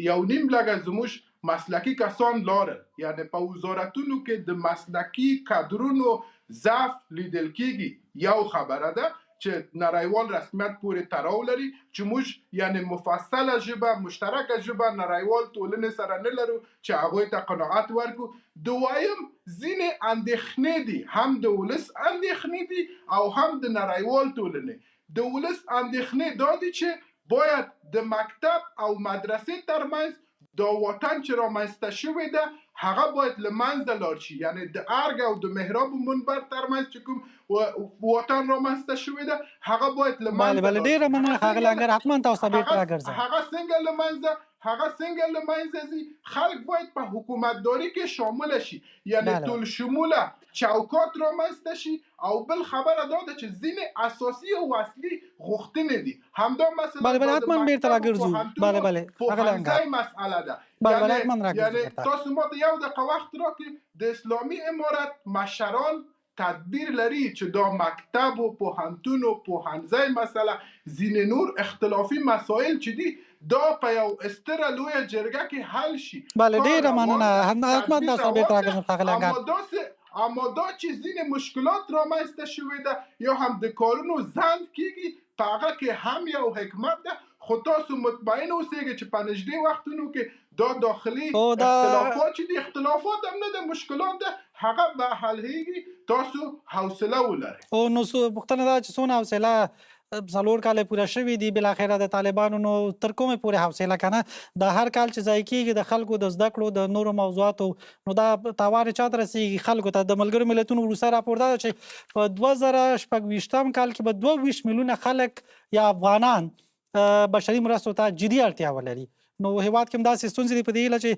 یو نیم لږه زموږ مسلکی کسان لارل یعنی په وزارتونو کې د مسلکی کادرونو ضعف لیدل کېږي یو خبره ده چې نړیوال رسمیت پورې تړاو لري چې موږ یعنی مفصله ژبه مشترکه ژبه نړیوال ټولنې سره نه لرو چې هغوی ته قناعت ورکړو دویم ځینې اندېښنې دي هم د ولس اندېښنې دي او هم د نړیوال ټولنې د ولس اندېښنې دا دي چې باید د مکتب او مدرسې ترمنځ دا وطن چې رامنځته شوی ده هغه باید له منځه لاړ شي یعنی د ارګ او د محراب منبر ترمنځ چې کوم وطن رامنځته شوی ده هغه باید له منځه بله ډېره مننه ښاغلی انګر حتما تاسو ته بېرته راګرځم هغه څنګه له منځه هغه څنګه له منځه ځي. خلک باید په حکومتداري کې شامل شي، یعنی بله. ټول شموله چوکات رامنځته شي. او بل خبره دا ده چې ځینې اساسي او اصلي غوښتنې دي، همدا مثلا بله بله دا د حتما بیرته مکتب و راګرځو. پوهنتون بله و بله ښاغلی انګار، پوهنځی مسئله ده. بله بله حتما راګرځو یعنی بیرته. تاسو ما ته یو دقیقه وخت راکړئ. د اسلامي امارت مشران تدبیر لري چې دا مکتب و پوهنتون و پوهنځی مسئله ځینې نور اختلافي مسایل چې دي دا په یو ستره لویه جرګه کې حل شي. بله کار ډیره روان مننه. ده، حتما تدبیر تاسو بیرته روان راګرځم ده. ښاغلی انګار. اما دا چې ځینې مشکلات رامنځته شوي ده یا هم د کارونو ځنډ کیږي، په هغه کې هم یو حکمت ده. خو تاسو مطمئن اوسئ چې په نږدې وختونو کې دا داخلي اختلافات چې دي، اختلافات هم نه ده، مشکلات ده، هغه به حلېږي. تاسو حوصله ولرئ. او نو پوښتنه ده چې څونه حوصله 4 کاله پوره شوي دي، بالاخره د طالبانو نو تر کومې پورې حوصله که نه د هر کال چې ضایع کېږي د خلکو د زده کړو د نورو موضوعاتو، نو دا تاوان یې چاته رسېږي؟ خلکو ته. د ملګرو ملتونو وروستی راپور دا ده چې په 2026 کال کې به 22 میلیونه خلک یا افغانان بشري مرستو ته جدي اړتیا ولري. نو هیواد کې هم داسې ستونزې دي په دې هیله چې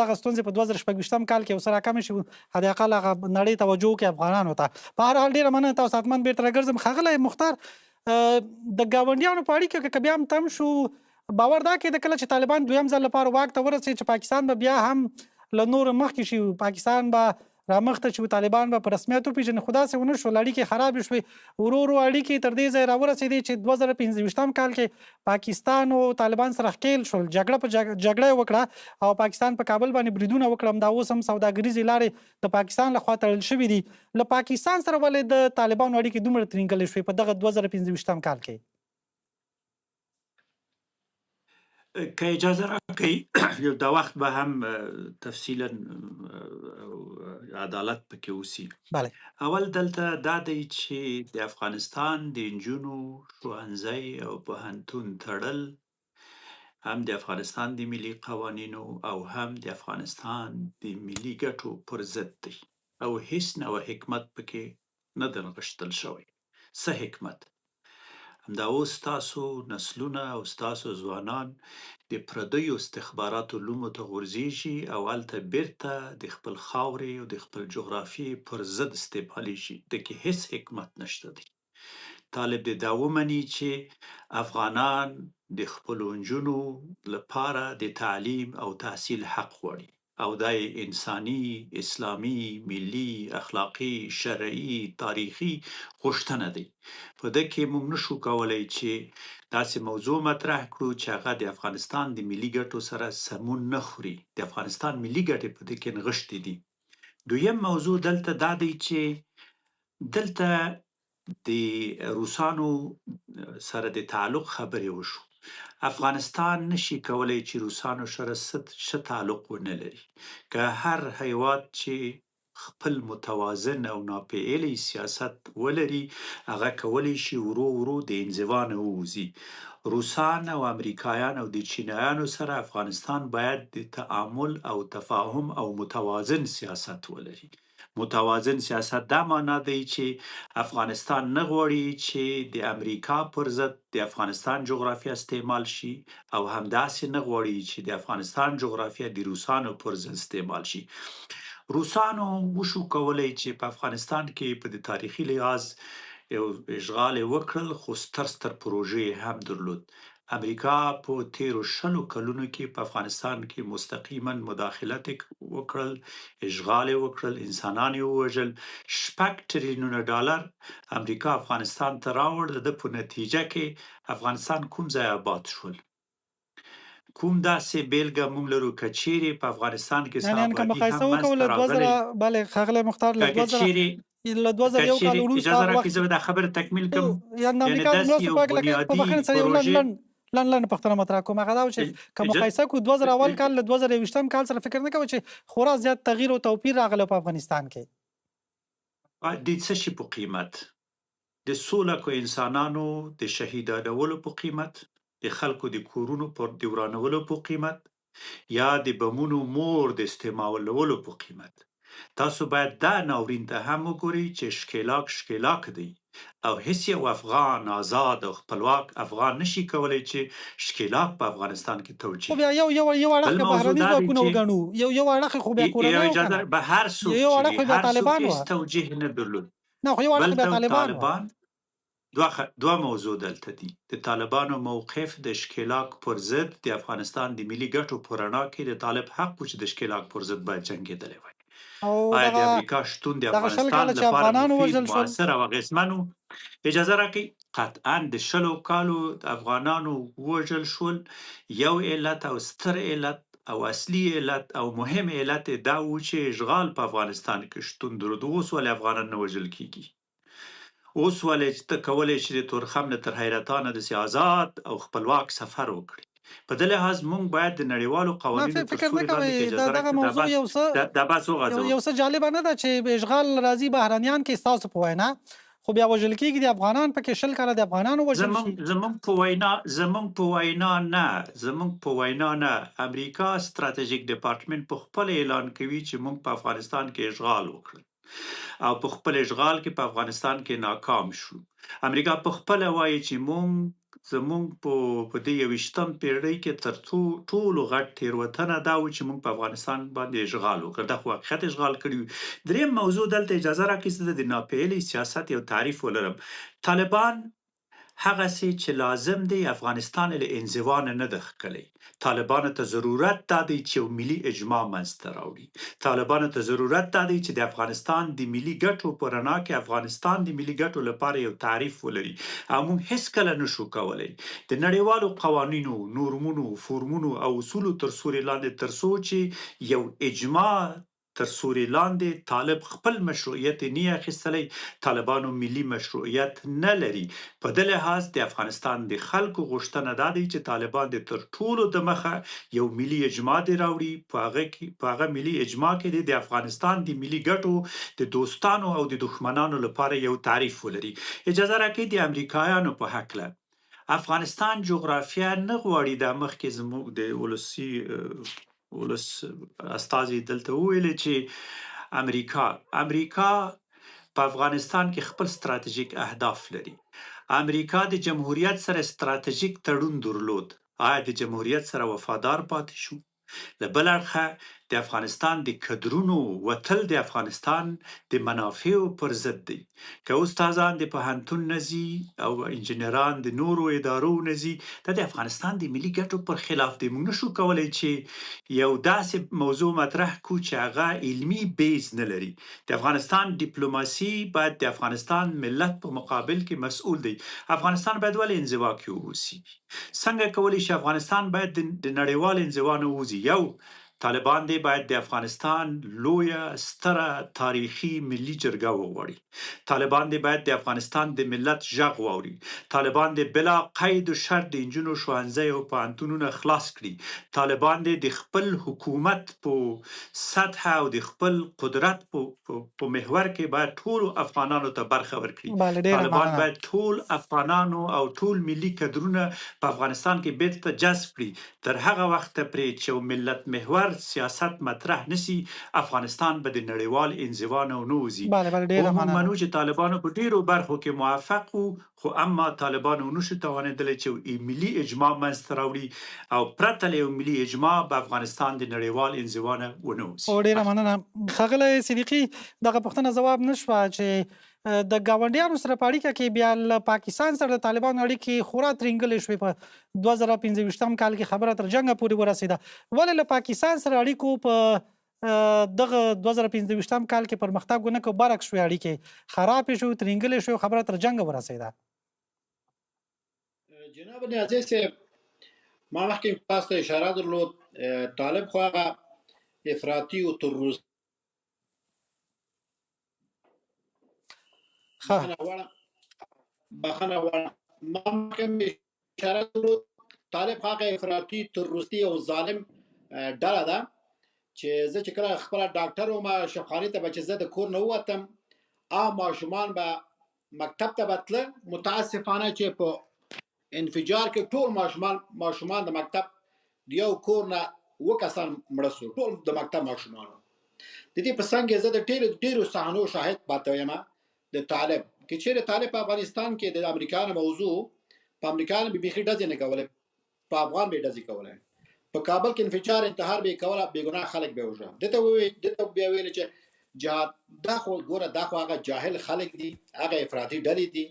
دغه ستونزې په 2026 کال کې ورسره کمې شي، حداقل هغه نړۍ توجه وکړي افغانانو ته. په هر حال ډېره مننه. تاسو حتما بیرته راګرځم. ښاغلی مختار، د ګاونډیانو په اړیکو کې که بیا هم تم شو، باور دا کېده کله چې طالبان دویم ځل لپاره واک ته ورسېد چې پاکستان به بیا هم له نور مخکې شي، پاکستان به رامخته شي، طالبان به په رسمیت وپېژني. خو داسې ونه شول، اړیکې خرابې شوې. ورو ورو اړیکې تر دې ځای راورسېدې چې 2015 کال کې پاکستان او طالبان سره ښکېل شول، جګړه یې وکړه او پاکستان په کابل باندې بریدونه وکړه. همدا اوس هم سوداګریزې لارې د پاکستان لخوا تړل شوي دي. له پاکستان سره ولې د طالبانو اړیکې دومره ترینګلې شوې په دغه 2015 کال کې؟ که اجازه راکړئ یو دا وخت به هم تفصیلا عدالت پکې وسی. بله. اول دلته دا دی چې د افغانستان د نجونو ښوونځی او پوهنتون تړل هم د افغانستان د ملي قوانینو او هم د افغانستان د ملي ګټو پر ضد دی او هیڅ نوع حکمت پکې نه دی نغښتل شوی. څه حکمت؟ همدا اوس ستاسو نسلونه او ستاسو ځوانان د پردیو استخباراتو لومو ته غورځېږي او هلته بیرته د خپل خاورې او د خپل جغرافیې پر ضد استعمالیږي. دکې هیڅ حکمت نشته دی. طالب دې دا ومني چې افغانان د خپلو نجونو لپاره د تعلیم او تحصیل حق غواړي او دا انساني، اسلامي، ملي، اخلاقي، شرعي، تاریخي غوښتنه دی. په ده کې موږ نشو کولی چې داسې موضوع مطرح کړو چې هغه د افغانستان د ملي ګټو سره سمون نه خوري. د افغانستان ملي ګټې په دې کې نغښتې دي. دویم موضوع دلته دا دی چې دلته د روسانو سره د تعلق خبرې وشو. افغانستان نشي کولای چې روسانو سره ښه تعلق ونه لري. که هر هیواد چې خپل متوازن او ناپییلی سیاست ولري هغه کولی شي ورو ورو د انزوا نه ووځي. روسان او امریکایان او د چینایانو سره افغانستان باید د تعامل او تفاهم او متوازن سیاست ولري. متوازن سیاست دا معنا دی چې افغانستان نه غواړي چې د امریکا پر ضد د افغانستان جغرافیه استعمال شي او همداسې نه غواړي چې د افغانستان جغرافیه د روسانو پر ضد استعمال شي. روسانو وشو کولای چې په افغانستان کې په د تاریخي لحاظ یو اشغال وکړل، خو ستر پروژې هم درلود. امریکا په تیرو 100 کلونو کې په افغانستان کې مستقیما مداخلت وکړل، اشغال وکړل، انسانان یې ووژل. $6 تریلیونه امریکا افغانستان ته راوړل. د په نتیجه کې افغانستان کوم ځای آباد شول؟ کوم داسې بیلګه موږ لرو که چیرې په افغانستان کې یعنی که مقایسه وکړو له 2000 بله ښاغلی مختار له 2001 کال وروسته اجازه راکړئ زه به دا خبره تکمیل کړم. یعنی د امریکا د مرستو په هکله په بخښنې سره یو لنډ پوښتنه مطرح کوم. هغه دا و چې که مقایسه کړو 2001 کال له 2021 کال سره فکر نه کوئ چې خورا زیات تغییر او توپیر راغلی په افغانستان کې؟ د څه شي په قیمت؟ د 100 لکو انسانانو د شهیدانولو په قیمت، د خلکو د کورونو پر د ورانولو په قیمت، یا د بمونو مور د استعمالولو په قیمت. تاسو باید دا ناورین ته هم وګورئ چې ښکېلاک دی او هیڅ یو افغان آزاد او خپلواک افغان نشي کولای چې ښکېلاک په افغانستان کې خو توجیه بیا یو بل اړخ موضوع بهرني دا دی ځواکونه چې وګڼو یو اړخ خو بیا یو کورنۍ و اجازه کنه به هر څوک یو چې اړخ وي خو بیا هر څوک طالبان و هیڅ توجیه نه درلود نه خو یو اړخ بل بیا طالبان و طالبان دوه موضوع دلته دي د طالبانو موقف د ښکېلاک پر ضد د افغانستان د ملي ګټو په رڼا کې د طالب حق و چې د ښکېلاک پر ضد باید جنګېدلی وای او آیا د دغه امریکا شتون د دغه شل کاله افغانستان چې لپاره افغانانو مفید وژل شول مؤثر او اغېزمن و اجازه راکړئ قطعا د شلو کالو د افغانانو وژل شول یو علت او ستر علت او اصلي علت او مهم علت یې دا و چې اشغال په افغانستان کې شتون درلود اوس ولې افغانان نه وژل کیږي اوس ولې چې ته کولی شې د تورخم نه تر حیرتانه داسې آزاد او خپلواک سفر وکړي په دې لحاظ موږ باید د نړیوالو ما قوانینو تر فکر نه سوري لاندې کوي کې اجازه دغه راکړي موضوع یو دا بحث څه وغځوو یو څه جالبه نه ده چې اشغال راځي بهرنیان کې ستاسو په وینا خو بیا وژل کېږي د افغانان پکې شل کاله د افغانانو وژل شي زمونږ په وینا نه امریکا ستراتیژیک ډپارټمنټ په خپل اعلان کوي چې موږ په افغانستان کې اشغال وکړ او په خپل اشغال کې په افغانستان کې ناکام شو امریکا په خپل وایي چې زمونږ په دې 21م پیړۍ کې تر ټولو غټ تیروتنه دا و چې موږ په افغانستان باندې اشغال وکړ دا خو حقیقت اشغال کړی دریم موضوع دلته اجازه راکړئ د ناپېیلي سیاست یو تعریف ولرم طالبان هغه سي چې لازم دی افغانستان له انزوا نه د ښکلی طالبانو ته ضرورت دا دی چې یو ملي اجماع منځته راوړي طالبانو ته ضرورت دا دی چې د افغانستان د ملي ګټو په رڼا کې افغانستان د ملي ګټو لپاره یو تعریف ولري او موږ هیڅ کله نشو کولای د نړیوالو قوانینو نورمونو فورمونو او اصولو تر سوري لاندې تر څو چې یو اجماع تر سوري لاندې طالب خپل مشروعیت نه اخیستلی طالبانو ملي مشروعیت نه لري په دې لحاظ د افغانستان د خلکو غوښتنه دا دی چې طالبان د تر ټولو د مخه یو ملي اجماع دی راوړي په هغه ملي اجماع کې د افغانستان د ملي ګټو د دوستانو او د دښمنانو لپاره یو تعریف ولري اجازه راکړئ د امریکایانو په حق له افغانستان جغرافیه نه غواړي د مخکې زموږ د ولس استازي دلته ویل چې امریکا په افغانستان کې خپل ستراتیژیک اهداف لري امریکا د جمهوریت سره ستراتیژیک تړون درلود آیا د جمهوریت سره وفادار پاتې شو لبل اړخه د افغانستان د کډرونو وتل د افغانستان د منافعو پر ضد دی که استادان د پوهنتون نزي او انجنیران د نورو ادارو نزي د افغانستان د ملي ګټو پر خلاف دی موږ نشو کولای چې یو داسې موضوع مطرح کو چې هغه علمی بیس نه لري د افغانستان ډیپلوماسي باید د افغانستان ملت په مقابل کې مسؤل دی افغانستان باید ولې انزوا کې اوسي څنګه کولی شي افغانستان باید د نړیوال انزوا نه ووځي یو طالبان دی باید د افغانستان لویه ستره تاریخي ملي جرګه وغواړي طالبان دی باید د افغانستان د ملت ژغ واوري طالبان دی بلا قید و شرط د انجونو ښوونځي او پوهنتونونه خلاص کړي طالبان دی د خپل حکومت په سطح او د خپل قدرت په محور کې باید ټول افغانانو ته برخه ورکړي طالبان باید ټول افغانانو او ټول ملي کډرونه په افغانستان کې بیرته جذب کړي تر هغه وخت پرې چې ملت محور سیاست مطرح نسی افغانستان به د نړیوال انزوا نه وځي موږ منو چې طالبانو په ډیرو برخو کې موافق وو خو اما طالبانو نشو توانیدل چې ملي اجماع منځته راوړي او پرته له ملي اجماع په افغانستان د نړیوال انزوا نه ونه وځي ډیره مننه خغله صدیقي دغه پوښتنه جواب نشوه چې د گاونډیانو سره په اړیکه کې بیا له پاکستان سره د طالبانو اړیکې خورا ترنګلې شوې په 2015 کال کې خبره تر جنګه پورې ورسېده ولې له پاکستان سره اړیکو په دغه 2015 کال کې پرمختګ ونه کړ برعکس شوې اړیکې خرابې شو ترنګلې شو خبره تر جنګه ورسېده جناب نیازی صاحب ما مخکې تاسو ته اشاره درلود طالب خو هغه افراطي او تروریست بخنه وړه ما مخکې اشاره درلود طالب هغه افراطي تروریستي او ظالم ډله ده چې زه چې کله خپل ډاکټر وم شفاخانې ته به چې زه د کور نه ووتم ماشومان به مکتب ته به تله متاسفانه چې په انفجار کې ټول ماشومان د مکتب د یو کور نه اووه کسان مړه شول ټول د مکتب ماشومان د دې په څنګ کې زه د ډېرو صحنو شاهد پاتې یم د کې چیرې طالب په افغانستان کې د امریکا نه موضوع په امریکا نه بیخي ډزې نه کولای، په افغان به ډزې کولای، په کابل کې انفجار انتحار به کوله، بې ګناه خلک به وژل. دته بیا ویل چې جهاد دا خو ګوره دا خو هغه جاهل خلک دي، هغه افراطي ډلې دي،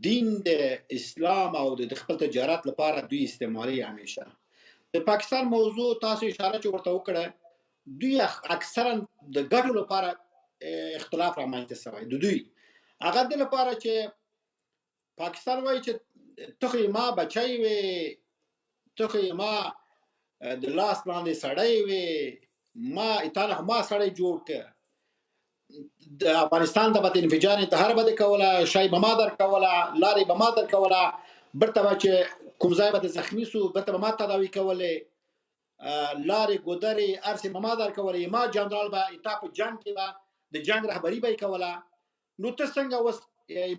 دین د اسلام او د خپل تجارت لپاره دوی استعمالي. همیشه د پاکستان موضوع تاسو اشاره چې ورته وکړه، دوی اکثرا د ګټو لپاره اختلاف رامنځته شوی د دوی هغه د لپاره چې پاکستان وایي چې ته ما بچی وي، ته ما د لاس باندې سړی وي، ما اتانه ما سړی جوړ ک، د افغانستان د بد انفجار انتحار به کوله، شای به ما در کوله، لارې به ما در کوله، برته به چې کوم ځای به زخمی سو برته به ما تداوی کوله، لارې ګودرې ارسې به ما در کوله، ما جنرال به اتا په جنگ کې به د جنگ رهبری به کوله. نو ته څنګه وس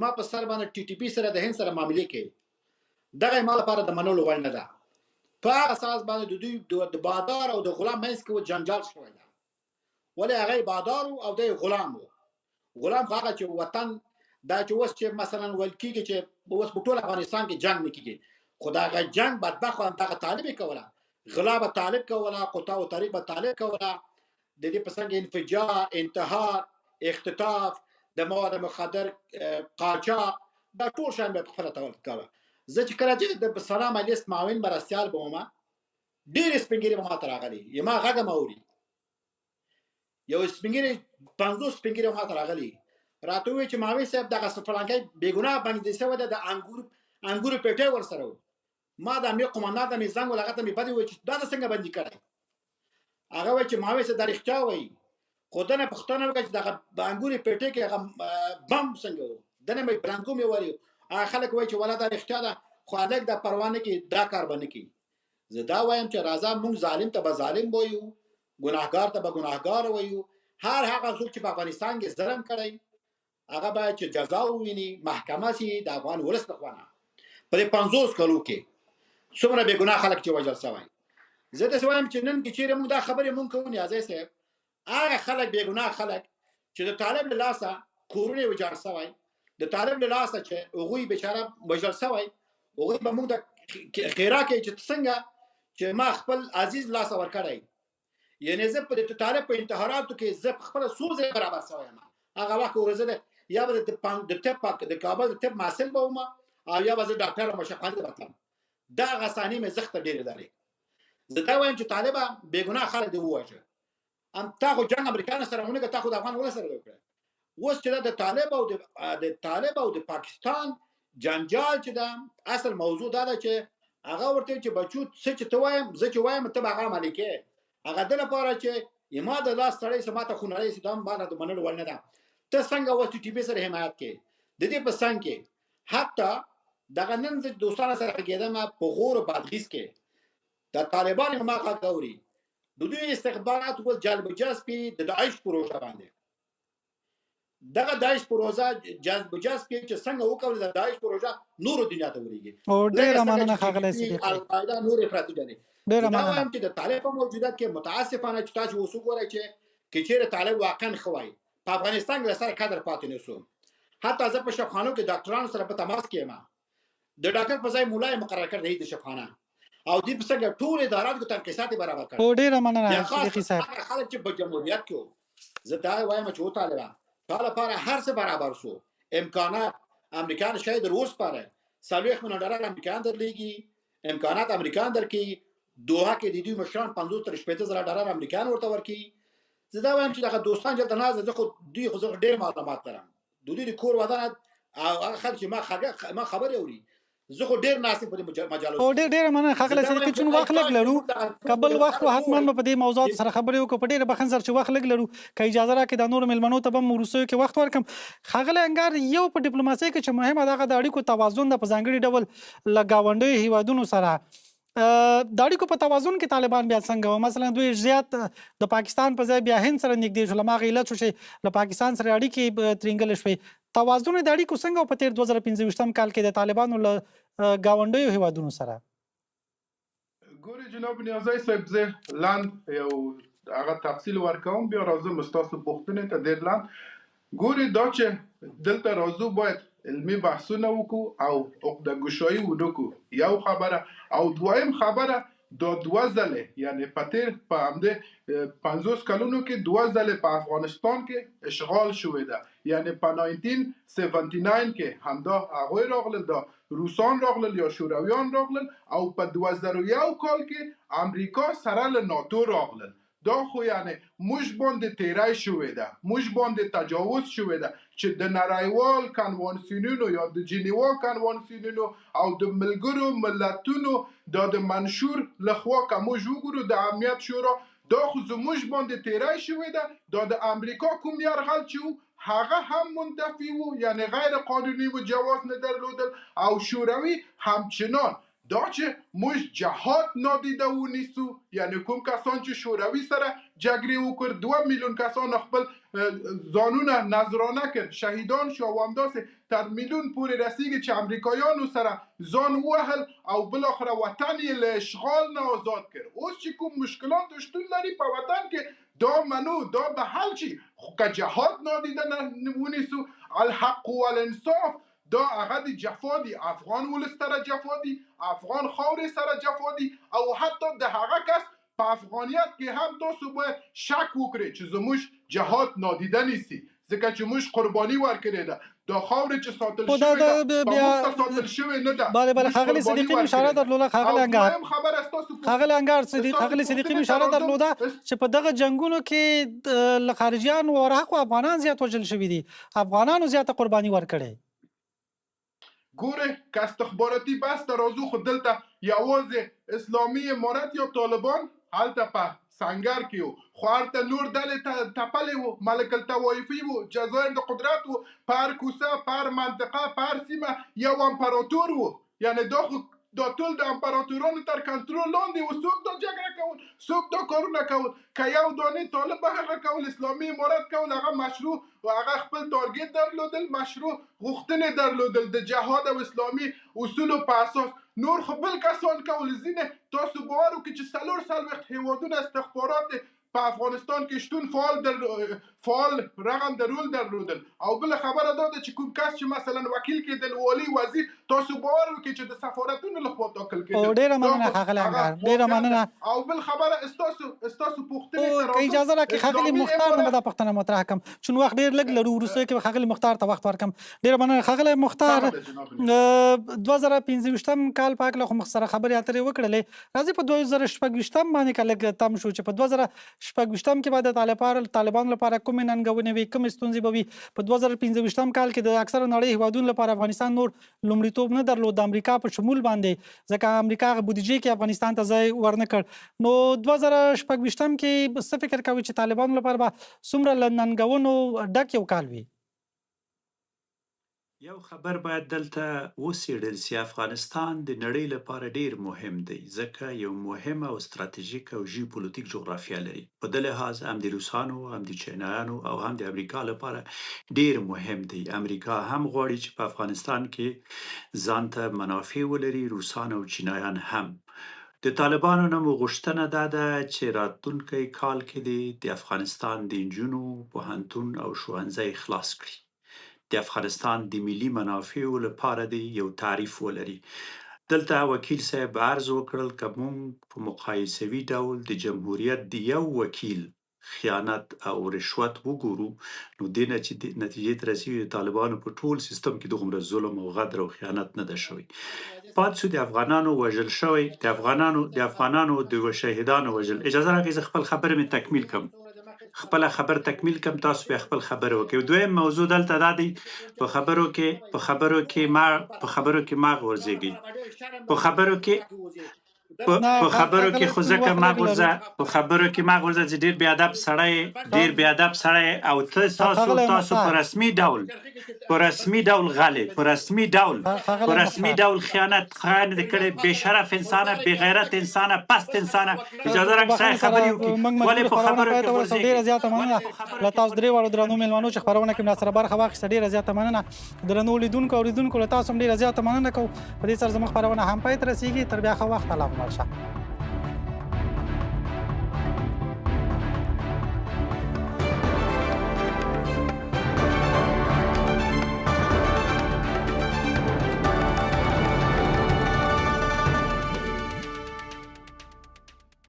ما په سر باندې ټي ټي پی سره د هند سره معاملې کوي؟ دغه ما لپاره د منلو وړ نه ده. په اساس باندې د دوی د بادار او د غلام منځ کې جنجال شوی ده، ولې هغه بادار او د غلام وو. غلام هغه چې وطن دا چې اوس چې مثلا ول کېږي چې اوس په ټول افغانستان کې جنگ نه کېږي، خو دا هغه جنگ بدبخت هغه طالب کوله، غلا به طالب کوله، قطاع او طریق به طالب کوله، د دې په څنګ انفجار انتحار اختطاف د مواد مخدر قاچاق دا ټول شان به خپل تول کوله. زه چې کله چې د سلام علیس معاون برستیال بوم ډېر سپینګری به ما تراغلي، یما غږ موري یو سپینګری 50 سپینګری ما تراغلي، راته وی چې ماوي صاحب دغه فلانکای بیګناه باندې سوه د انګور پټه ور سره ما د امیر قومندان د میزنګ ولغته می پدې و چې دا څنګه باندې کړی، هغه و چې ماوي صاحب د رښتیا وای خدانه پښتنه وکړي دغه انګور پټه کې هغه بم څنګه و دنه مې بلانکو می وری خلک وای چې ولا د رښتیا ده، خو الګ د پروانه کې دا کار باندې کی. زه دا وایم چې راځه مونږ ظالم ته به ظالم وایو، ګناهګار ته به ګناهګار وایو، هر هغه څوک چې په افغانستان کې ظلم کړی هغه باید چې جزا وویني، محکمه سي د افغان ولس لخوا. په 50 کلو کې څومره بې ګناه خلک چې وژل شوی. زه داسې وایم چې نن کې چیرې موږ دا خبرې مونږ کوو نیازی صاحب، هغه خلک بې ګناه خلک چې د طالب له لاسه کورونه یې ویجاړ شوی، د طالب له لاسه چې هغوی بیچاره وژل شوی، هغوی به مونږ د خیرا کوي چې څنګه چې ما خپل عزیز لاسه ورکړی، یعنی زه په طالب په انتحاراتو کې زه خپل سوزه برابر شوی یم. هغه وخت ورزه یا به د طب د کابل د طب محصل به وم او یا به زه ډاکټر او مشقت وکړم. دا غسانی مې زخت ډیر لري. زه دا وایم چې طالب بې ګناه خلک دی وواژه، ام تا خو جنگ امریکا سره ونه تا خو د افغان ولس سره وکړه. اوس چې د طالب او د پاکستان جنجال چې دا اصل موضوع دا ده چې هغه ورته چې بچو څه چې ته وایم زه چې وایم ته هغه مالکه هغه د لپاره چې یما د لاس سړی سماته خونړی سیدام باندې د منلو ول نه ده. ته څنګه وست ټي پی سره حمایت کې د دې په څنګ کې حتی دغه نن د دوستانو سره کېدم په غور بادغیس کې د طالبان ما غاوري د دوی استخبارات ول جلب جذب د داعش پروژه باندې دغه داعش پروژه جذب جذب چې څنګه وکول د داعش پروژه نور دنیا ته وريږي او ډېر مننه خغلی صدیق القاعده نور افراطي ډلې ډېر مننه چې د طالب په موجودیت کې متاسفانه چې تاسو وسو ګورئ چې چیرې طالب واقعا خوای په افغانستان کې سره قدر پاتې نشو. حتی زه په شفخانو کې ډاکټرانو سره په تماس کې یم، د ډاکټر په ځای مولا مقرر کړ دی د شفخانه او دې په څنګه ټول ادارات کو تنقیسات برابر کړ. او ډېر مننه صدیقي صاحب. خلک چې په جمهوریت کې زه دا وایم چې و طالبان حالا لپاره هر څه برابر شو، امکانات امریکایان شاید روز پاره $40 میلیون امریکایان درلېږي، امکانات امریکایان درکې، دوحه کې د دې مشران $50,000 امریکایان ورته ورکې. زه دا وایم چې دغه دوستان چې تنازع زه خو دوی خو ډېر معلومات لرم، د دوی کور ودانه او هغه خلک چې ما خبرې اوري زه خو ډېر ناسم په دې مجالو. او ډېر مننه خغلی صدیقي چې وخت لږ لرو قبل وخت حتما په دې موضوعات سره خبرې وکړو. په ډېر بخښنه چې وخت لږ لرو که اجازه راکړئ د نورو مېلمنو ته به هم وروستیو کې وخت ورکړم. ښاغلی انګار یو په ډیپلوماسۍ کې چې مهمه دغه د اړیکو توازن ده په ځانګړي ډول له ګاونډیو هیوادونو سره د اړیکو په توازن کې طالبان بیا څنګه و؟ مثلا دوی زیات د پاکستان په ځای بیا هند سره نږدې شول، هماغه علت شو چې له پاکستان سره اړیکې ترینګلې شوې. توازن د اړیکو څنګه په تېر 2015 کال کې د طالبانو له ګاونډیو هیوادونو سره؟ ګوري جناب نیازی صاحب زه لاند یو هغه تفصیل ورکوم بیا راځم ستاسو پوښتنې ته ډېر لاند. ګوري دا چې دلته راځو باید علمي بحثونه وکړو او عقده ګشایي ونکړو یو خبره او دویم خبره دا 2 ځله یعنی په همدې 50 کلونو کې 2 ځله په افغانستان کې اشغال شوې ده یعنی په 1979 کې همدا هغوی راغلل دا روسان راغلل یا شورویان راغلل او په 2001 کال کې امریکا سره له ناتو راغلل دا خو یعنی موږ باندې تیرای شوې ده موږ باندې تجاوز شوې ده چې د نړیوال کنوانسیونونو یا د جنیوا کنوانسیونونو او د ملګرو ملتونو د منشور لخوا که موږ وګورو د امنیت شورا دا خو زموږ باندې تیرای شوې ده دا د امریکا کوم یرغل چې هغه هم منتفی وو یعنی غیر قانوني و جواز نه درلودل او شوروي همچنان دا چې موږ جهاد نادیده ونیسو یعنی کوم کسان چې شوروي سره جګړې وکړ 2 میلیون کسان خپل ځانونه نذرانه کړ شهیدان شو او همداسې تر میلیون پورې رسیږي چې امریکایانو سره ځان ووهل او بالاخره وطن یې له اشغال نه آزاد کړ اوس چې کوم مشکلات شتون لري په وطن کې دا منو دا به حل شي خو که جهاد نادیده ونیسو الحق والانصاف دا هغه د جفا دي افغان ولس سره جفا دي افغان خاورې سره جفا دي او حتی د هغه کس په افغانیت کې هم تاسو باید شک وکړئ چې زموږ جهاد نادیده نیسي ځکه چې موږ قرباني ورکړې ده دا خاورې چې ساتل شوې ده په موږ ساتل شوې نه ده بله ښاغلي صدیقي اشاره درلوده ښاغلی انګار صدیقي اشاره درلوده چې په دغه جنګونو کې له خارجیانو ورهاخوا افغانان زیات وژل شوي دي افغانانو زیاته قرباني ورکړې ګوره که استخباراتي بحث ته راځو خو دلته یوازې اسلامي امارت یا طالبان هلته په سنگر کې وو خو هلته نور ډلې تپلې وو ملک الطوایفي وو جزایر د قدرت وو په هر کوڅه په هر منطقه په هر سیمه یو امپراتور وو یعنی دا ټول د امپراتورانو تر کنټرول لاندې وو څوک دا جګړه کول څوک دا کارونه کول که یو دانې طالب به هغه کول اسلامي امارت کول هغه مشروع و هغه خپل تارګت درلودل مشروع غوښتنې درلودل د جهاد او اسلامي اصولو په اساس نور خو بل کسان کول ځینې تاسو باور وکړئ چې 4 هیوادونه استخبارات په افغانستان کې شتون فعال رقم درول درلودل او بل خبره دا ده چې کوم کس چې مثلا وکیل کېدل والی وزیر تاسو باور وکړئ چې د سفارتونو لخوا ټاکل کېدل ډېره مننه ښاغلی انګار ډېره مننه او بل خبره ستاسو پوښتنې که اجازه راکړئ ښاغلي مختار نه به دا پوښتنه مطرح کړم چون وخت ډېر لږ لرو وروستیو کې به ښاغلي مختار ته وخت ورکړم ډېره مننه ښاغلی مختار 2015 کال په هکله خو موږ سره خبرې اترې وکړلې راځئ په 2016 باندې که لږ تم شو چې په 2016 کې به د طالبانو لپاره کومې ننګونې وي کومې ستونزې به وي په 2015 کال کې د اکثره نړۍ هیوادونو لپاره افغانستان نور لومړیتوب نه درلود د امریکا په شمول باندې ځکه امریکا بودیجې کې افغانستان ته ځای ورنه کړ نو 2016 کې څه فکر کوي چې طالبانو لپاره به څومره له ننګونو ډک یو کال وي یو خبر باید دلته وڅېړل سي افغانستان د نړۍ لپاره ډیر مهم دی ځکه یو مهم او ستراتیژیک او ژیوپولیټیک جغرافیه لري په دې لحاظ هم د روسانو هم د چینایانو او هم د امریکا لپاره ډیر مهم دی امریکا هم غواړي چې په افغانستان کې ځان ته منافع ولري روسان او چینایان هم د طالبانو نه مو غوښتنه دا ده چې راتلونکی کال کې د افغانستان د نجونو پوهنتون او ښوونځی خلاص کړي د افغانستان د ملي منافعو لپاره دی یو تعریف ولري دلته وکیل صاحب عرض وکړل که موږ په مقایسوي ډول د جمهوریت د یو وکیل خیانت او رشوت وګورو نو دې نتیجې ته رسېږي د طالبانو په ټول سیستم کې دومره ظلم او غدر او خیانت نه ده شوی پات شو د افغانانو وژل شوی د افغانانو د شهیدانو وژل اجازه راکړئ زه خپل خبره مې تکمیل کړم خپل خبر تکمیل کم تاسو بیا خپل خبره وکړئ دویم موضوع دلته دا دی په خبرو کې ما غورځېږي په خبرو کې خو ځکه ما غورځه چې ډېر بېادب سړی او تاسو په رسمي ډول غلې په رسمي ډول خیانت کړی بېشرف انسانه بېغیرت انسانه پست انسانه اجازه راکړئ سړی خبرې وکړي ولې په خبرو کې غورځېږي ډېره زیاته مننه له تاسو درې واړو درنو مېلمنو چې خپرونه کې مې سره برخه واخیسته ډېره زیاته مننه درنو لیدونکو او اورېدونکو له تاسو هم ډېره زیاته مننه کوو په دې سره زموږ خپرونه هم پای ته رسېږي تر بیا ښه وخته لا مړ شه